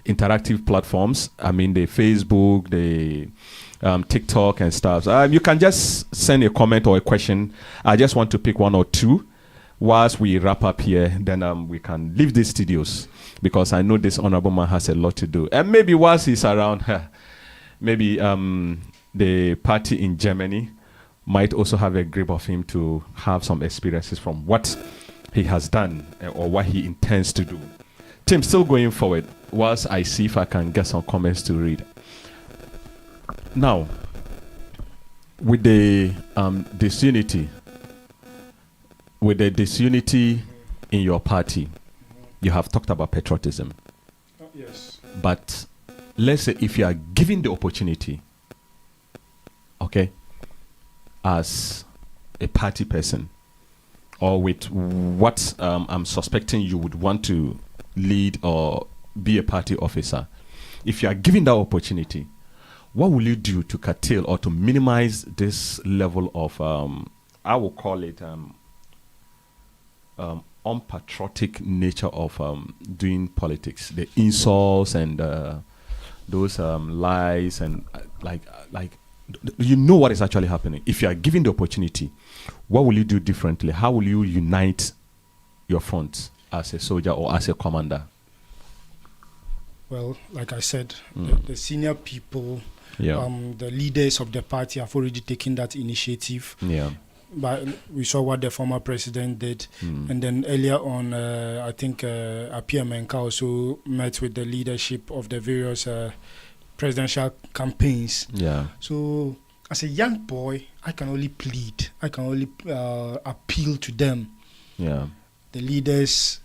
Speaker 1: interactive platforms. I mean, the Facebook, the TikTok and stuff. You can just send a comment or a question. I just want to pick one or two. Whilst we wrap up here, then we can leave these studios because I know this honorable man has a lot to do. And maybe whilst he's around, maybe the party in Germany might also have a grip of him to have some experiences from what he has done or what he intends to do. Tim, still going forward, whilst I see if I can get some comments to read. Now, with the disunity in your party, you have talked about patriotism.
Speaker 3: Yes.
Speaker 1: But let's say if you are given the opportunity, okay, as a party person, or with what I'm suspecting you would want to lead or be a party officer, if you are given that opportunity, what will you do to curtail or to minimize this level of, I will call it, unpatriotic nature of doing politics, the insults and those lies and like you know what is actually happening. If you are given the opportunity, what will you do differently? How will you unite your front as a soldier or as a commander?
Speaker 3: Well, like I said, the senior people,
Speaker 1: yeah.
Speaker 3: The leaders of the party have already taken that initiative.
Speaker 1: Yeah.
Speaker 3: But we saw what the former president did. And then earlier on, I think Apia Menka also met with the leadership of the various presidential campaigns.
Speaker 1: Yeah.
Speaker 3: So as a young boy, I can only plead. I can only appeal to them.
Speaker 1: Yeah.
Speaker 3: The leaders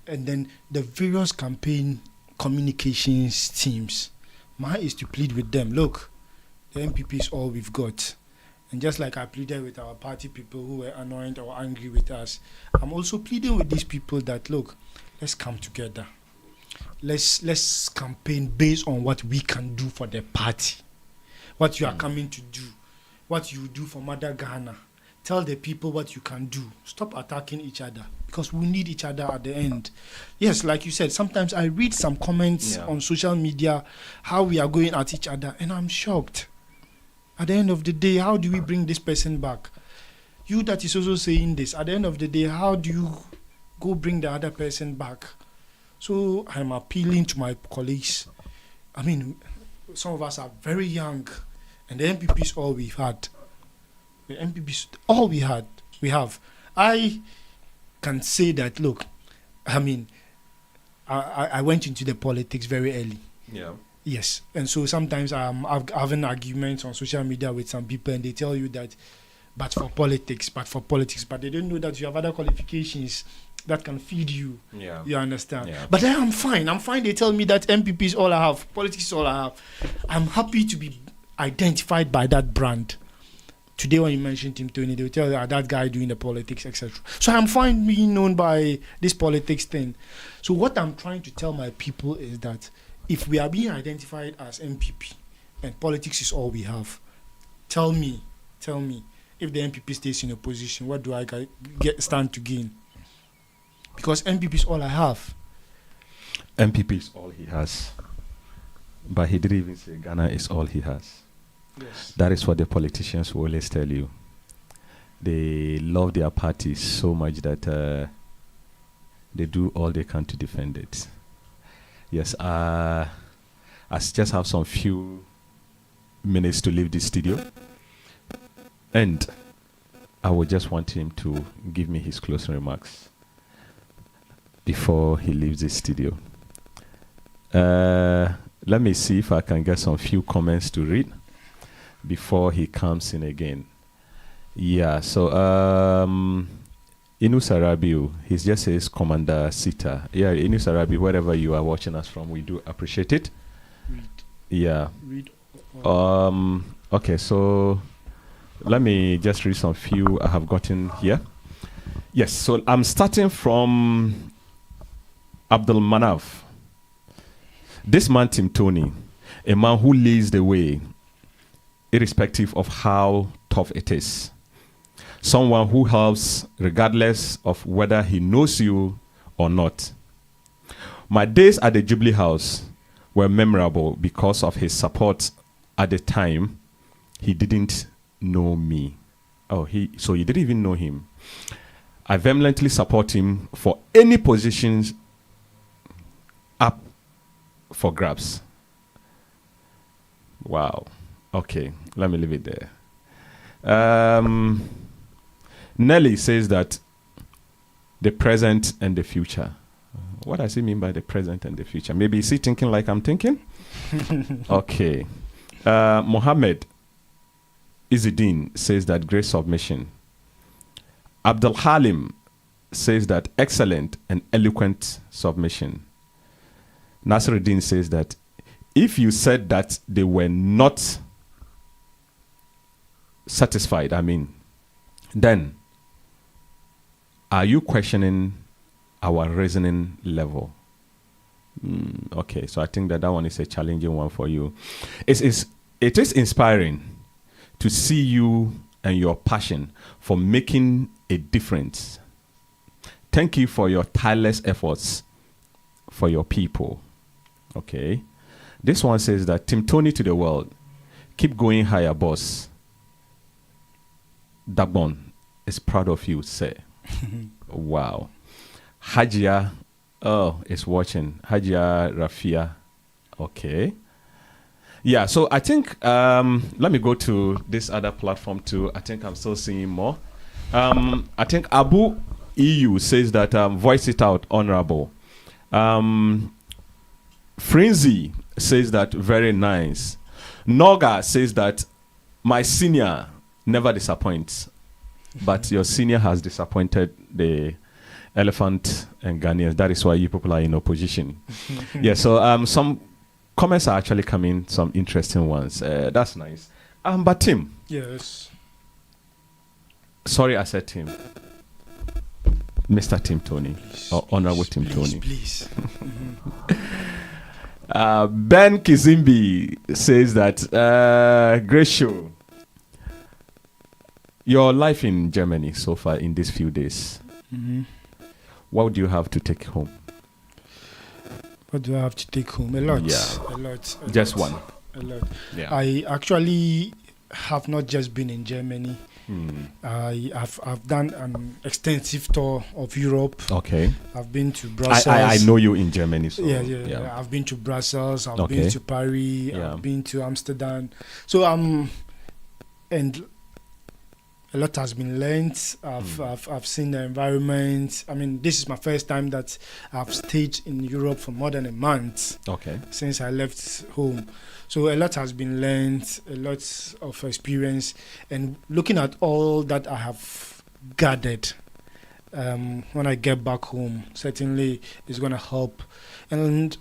Speaker 3: and then the various campaign communications teams. Mine is to plead with them. Look, the MPP is all we've got. And just like I pleaded with our party people who were annoyed or angry with us, I'm also pleading with these people that, look, let's come together. Let's campaign based on what we can do for the party. What you are coming to do. What you do for Mother Ghana. Tell the people what you can do. Stop attacking each other, because we need each other at the end. Yes, like you said, sometimes I read some comments on social media, how we are going at each other, and I'm shocked. At the end of the day, how do we bring this person back? You that is also saying this, at the end of the day, how do you go bring the other person back? So I'm appealing to my colleagues. I mean, some of us are very young, and the MPP is all we've had. The MPP is all we have. I can say that, look, I mean, I went into the politics very early.
Speaker 1: Yeah.
Speaker 3: Yes. And so sometimes I'm having arguments on social media with some people, and they tell you that, but for politics, but they don't know that you have other qualifications that can feed you.
Speaker 1: Yeah.
Speaker 3: You understand?
Speaker 1: Yeah.
Speaker 3: But I'm fine. They tell me that MPP is all I have. Politics is all I have. I'm happy to be identified by that brand. Today when you mention TIMTOONI, they'll tell you that guy doing the politics, etc. So I'm fine being known by this politics thing. So what I'm trying to tell my people is that if we are being identified as MPP and politics is all we have, tell me, if the MPP stays in opposition, what do I stand to gain? Because MPP is all I have.
Speaker 1: MPP is all he has. But he didn't even say Ghana is all he has.
Speaker 3: Yes.
Speaker 1: That is what the politicians will always tell you. They love their party so much that they do all they can to defend it. Yes, I just have some few minutes to leave the studio. And I would just want him to give me his closing remarks before he leaves the studio. Let me see if I can get some few comments to read before he comes in again. Yeah, so Inu Sarabiu, he just says Commander Sita. Yeah, Inu Sarabi, wherever you are watching us from, we do appreciate it. Yeah. Okay, so let me just read some few I have gotten here. Yes, so I'm starting from Abdul Manaf. This man, TIMTOONI, a man who leads the way, irrespective of how tough it is. Someone who helps regardless of whether he knows you or not. My days at the Jubilee House were memorable because of his support at the time. He didn't know me. So you didn't even know him. I vehemently support him for any positions up for grabs. Wow. Okay, let me leave it there. Nelly says that the present and the future. What does he mean by the present and the future? Maybe is he thinking like I'm thinking? Okay. Mohammed Izzuddin says that great submission. Abdul Halim says that excellent and eloquent submission. Nasiruddin says that if you said that they were not satisfied, then are you questioning our reasoning level? Okay, so I think that one is a challenging one for you. It is inspiring to see you and your passion for making a difference. Thank you for your tireless efforts for your people. Okay. This one says that TIMTOONI to the world. Keep going higher, boss. Dagbon is proud of you, sir. Wow. Hajia, is watching. Hajia Rafia. Okay. Yeah, so I think, let me go to this other platform too. I think I'm still seeing more. I think Abu EU says that, voice it out, honorable. Frenzy says that, very nice. Noga says that, my senior never disappoints, but your senior has disappointed the elephant and Ghanaians. That is why you people are in opposition. Yeah, so some comments are actually coming, some interesting ones. That's nice. But Tim.
Speaker 3: Yes.
Speaker 1: Sorry, I said Tim. Mr. TIMTOONI, or Honorable TIMTOONI.
Speaker 3: Please.
Speaker 1: Ben Kizimbi says that, great show. Your life in Germany so far in these few days, what do you have to take home?
Speaker 3: What do I have to take home? A lot.
Speaker 1: Yeah.
Speaker 3: A lot.
Speaker 1: Just one.
Speaker 3: A lot.
Speaker 1: Yeah.
Speaker 3: I actually have not just been in Germany. I've done an extensive tour of Europe.
Speaker 1: Okay.
Speaker 3: I've been to Brussels.
Speaker 1: I know you in Germany. So
Speaker 3: Yeah. I've been to Brussels. I've
Speaker 1: Okay.
Speaker 3: been to Paris.
Speaker 1: Yeah.
Speaker 3: I've been to Amsterdam. So and a lot has been learned. I've seen the environment. I mean, this is my first time that I've stayed in Europe for more than a month.
Speaker 1: Okay.
Speaker 3: Since I left home. So a lot has been learned, a lot of experience, and looking at all that I have gathered when I get back home, certainly is going to help. And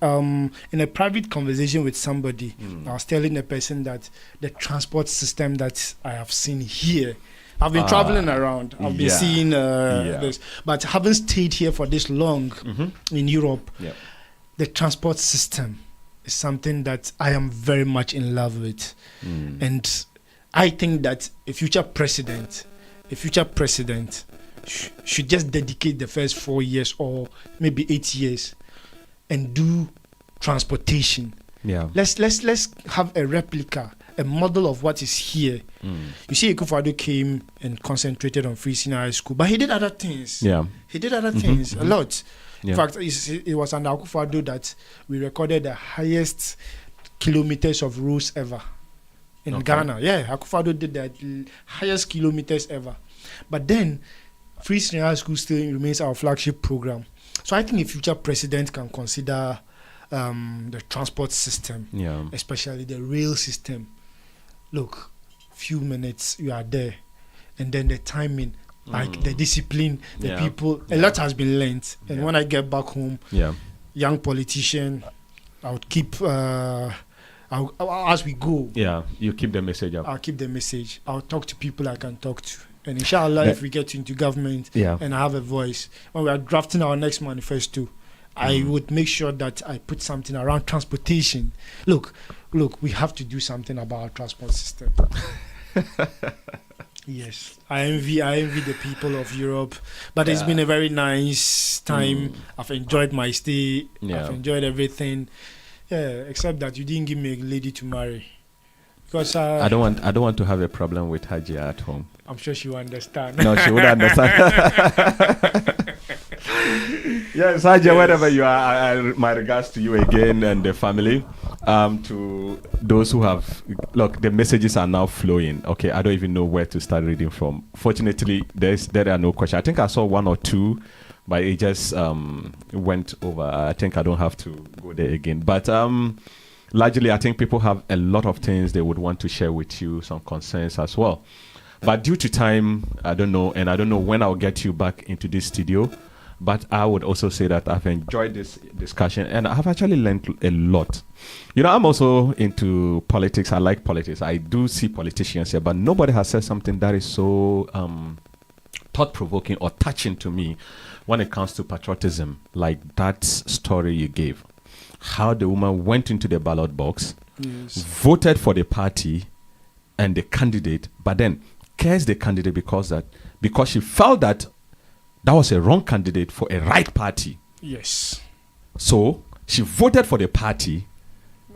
Speaker 3: in a private conversation with somebody, I was telling the person that the transport system that I have seen here, I've been traveling around, I've been seeing this, but having stayed here for this long in Europe, the transport system is something that I am very much in love with. And I think that a future president should just dedicate the first 4 years or maybe 8 years and do transportation.
Speaker 1: Yeah.
Speaker 3: Let's have a replica, a model of what is here. You see, Akufo-Addo came and concentrated on Free Senior High School, but he did other things.
Speaker 1: Yeah.
Speaker 3: He did other things a lot.
Speaker 1: Yeah.
Speaker 3: In fact, it was under Akufo-Addo that we recorded the highest kilometers of roads ever in Ghana. Yeah, Akufo-Addo did the highest kilometers ever. But then, Free Senior High School still remains our flagship program. So I think a future president can consider the transport system, especially the rail system. Look, few minutes, you are there. And then the timing, like the discipline, the people, a lot has been learned. And when I get back home, young politician, I would keep, as we go.
Speaker 1: Yeah, you keep the message up.
Speaker 3: I'll keep the message. I'll talk to people I can talk to. And inshallah, if we get into government and I have a voice, when we are drafting our next manifesto, I would make sure that I put something around transportation. Look, we have to do something about our transport system. Yes, I envy the people of Europe, but it's been a very nice time. I've enjoyed my stay. I've enjoyed everything. Yeah, except that you didn't give me a lady to marry. Because
Speaker 1: I don't want to have a problem with Hajia at home.
Speaker 3: I'm sure she will understand.
Speaker 1: No, she would understand. Yes, Hajia, wherever you are, my regards to you again and the family. To those who have, look, the messages are now flowing. Okay, I don't even know where to start reading from. Fortunately, there are no questions. I think I saw one or two, but it just went over. I think I don't have to go there again. But largely, I think people have a lot of things they would want to share with you, some concerns as well. But due to time, I don't know, and I don't know when I'll get you back into this studio. But I would also say that I've enjoyed this discussion, and I've actually learned a lot. You know, I'm also into politics. I like politics. I do see politicians here, but nobody has said something that is so thought-provoking or touching to me when it comes to patriotism, like that story you gave. How the woman went into the ballot box, voted for the party and the candidate, but then cursed the candidate because she felt that was a wrong candidate for a right party.
Speaker 3: Yes.
Speaker 1: So she voted for the party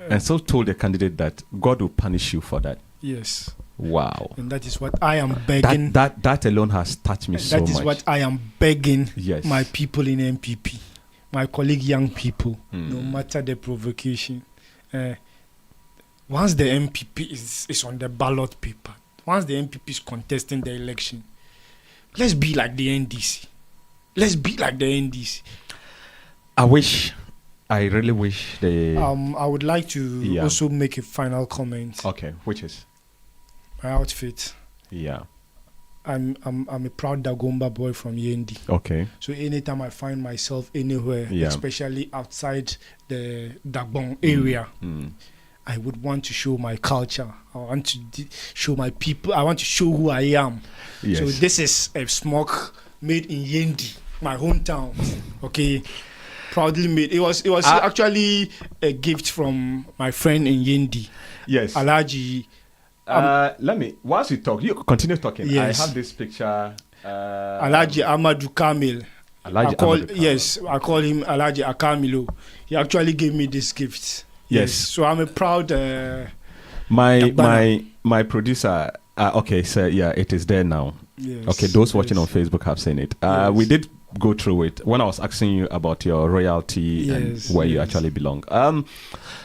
Speaker 1: and so told the candidate that God will punish you for that.
Speaker 3: Yes.
Speaker 1: Wow.
Speaker 3: And that is what I am begging.
Speaker 1: That alone has touched me so much.
Speaker 3: That is what I am begging my people in MPP, my colleague young people, no matter the provocation. Once the MPP is on the ballot paper, once the MPP is contesting the election, let's be like the NDC. Let's be like the NDC.
Speaker 1: I really wish they...
Speaker 3: I would like to also make a final comment.
Speaker 1: Okay, which is?
Speaker 3: My outfit.
Speaker 1: Yeah.
Speaker 3: I'm a proud Dagomba boy from Yendi.
Speaker 1: Okay.
Speaker 3: So anytime I find myself anywhere, especially outside the Dagbon area, I would want to show my culture. I want to show my people. I want to show who I am.
Speaker 1: Yes.
Speaker 3: So this is a smoke made in Yendi, my hometown. Okay. Proudly made. It was actually a gift from my friend in Yendi.
Speaker 1: Yes.
Speaker 3: Alaji.
Speaker 1: Let me, whilst you talk, you continue talking.
Speaker 3: Yes.
Speaker 1: I have this picture.
Speaker 3: Alaji Amadou Kamil. I call him Alaji Akamilo. He actually gave me this gift.
Speaker 1: Yes.
Speaker 3: So I'm a proud.
Speaker 1: My producer. Okay, so yeah, it is there now.
Speaker 3: Yes.
Speaker 1: Okay, those watching on Facebook have seen it. We did go through it when I was asking you about your royalty and where you actually belong.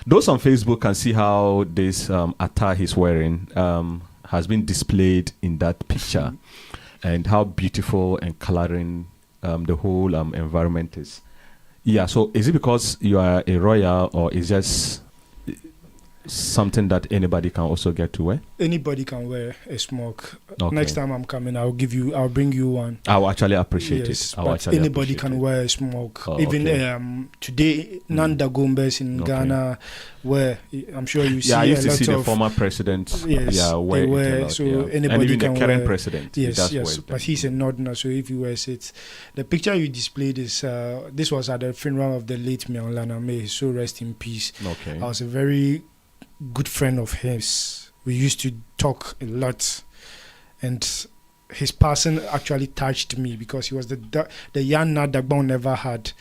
Speaker 1: Those on Facebook can see how this attire he's wearing has been displayed in that picture and how beautiful and coloring the whole environment is. Yeah, so is it because you are a royal or is just something that anybody can also get to wear?
Speaker 3: Anybody can wear a smoke.
Speaker 1: Okay.
Speaker 3: Next time I'm coming, I'll bring you one.
Speaker 1: I will actually appreciate it.
Speaker 3: But anybody can wear a smoke. Even today, Nanda Gombes in Ghana, where I'm sure you see.
Speaker 1: Yeah, I used to see the former president.
Speaker 3: Yes,
Speaker 1: wear
Speaker 3: they wear.
Speaker 1: Lot,
Speaker 3: so
Speaker 1: and
Speaker 3: anybody
Speaker 1: even
Speaker 3: can
Speaker 1: the current
Speaker 3: wear.
Speaker 1: president.
Speaker 3: Yes. But he's a northerner, so if he wears it, the picture you displayed is. This was at the funeral of the late Mianlana. May his soul rest in peace.
Speaker 1: Okay.
Speaker 3: I was a very good friend of his. We used to talk a lot, and his passing actually touched me because he was the young Dagbon never had.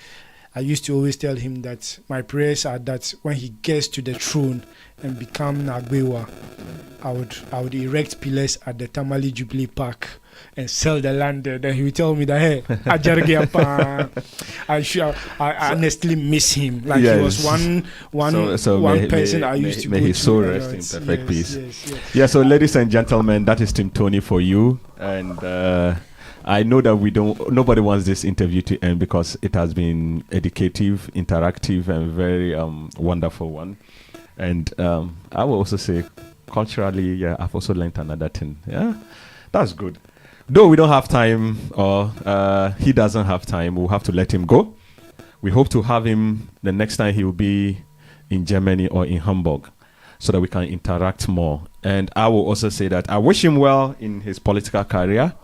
Speaker 3: I used to always tell him that my prayers are that when he gets to the throne and become Nagbewa, I would erect pillars at the Tamale Jubilee Park and sell the land there. Then he would tell me that, hey, I honestly miss him. Like he was one person I used to go to.
Speaker 1: May his soul rest in perfect peace.
Speaker 3: Yes.
Speaker 1: Yeah, so ladies and gentlemen, that is TIMTOONI for you. And I know that nobody wants this interview to end because it has been educative, interactive, and very wonderful one. And I will also say, culturally, I've also learned another thing. Yeah, that's good. Though we don't have time, or he doesn't have time, we'll have to let him go. We hope to have him the next time he will be in Germany or in Hamburg so that we can interact more. And I will also say that I wish him well in his political career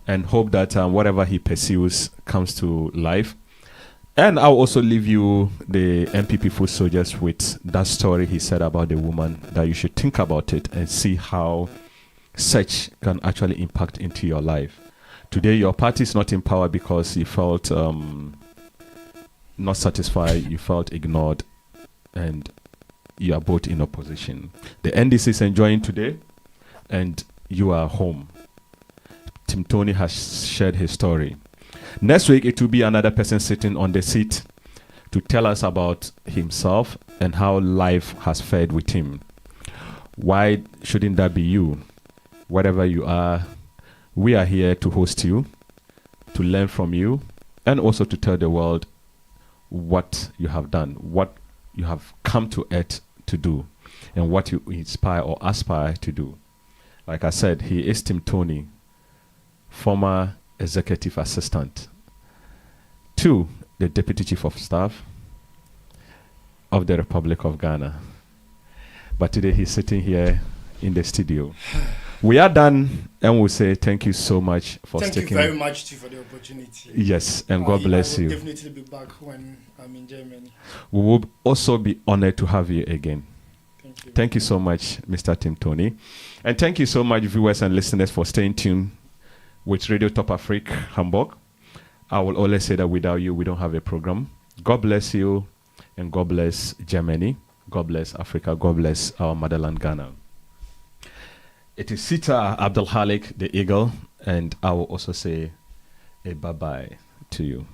Speaker 1: and hope that whatever he pursues comes to life. And I'll also leave you the MPP foot soldiers with that story he said about the woman, that you should think about it and see how such can actually impact into your life. Today, your party is not in power because you felt not satisfied, you felt ignored, and you are both in opposition. The NDC is enjoying today, and you are home. TIMTOONI has shared his story. Next week, it will be another person sitting on the seat to tell us about himself and how life has fared with him. Why shouldn't that be you? Wherever you are, we are here to host you, to learn from you, and also to tell the world what you have done, what you have come to earth to do, and what you inspire or aspire to do. Like I said, he is TIMTOONI, former executive assistant to the Deputy Chief of Staff of the Republic of Ghana. But today he's sitting here in the studio. We are done, and we'll say thank you so much for sticking.
Speaker 3: Thank you very much too for the opportunity.
Speaker 1: Yes, and God bless you.
Speaker 3: I will definitely be back when I'm in Germany.
Speaker 1: We will also be honored to have you again. Thank you so much, Mr. TIMTOONI. And thank you so much, viewers and listeners, for staying tuned with Radio Top Afrique Hamburg. I will always say that without you, we don't have a program. God bless you, and God bless Germany. God bless Africa. God bless our motherland, Ghana. It is Sita Abdul Halik, the Eagle, and I will also say a bye-bye to you.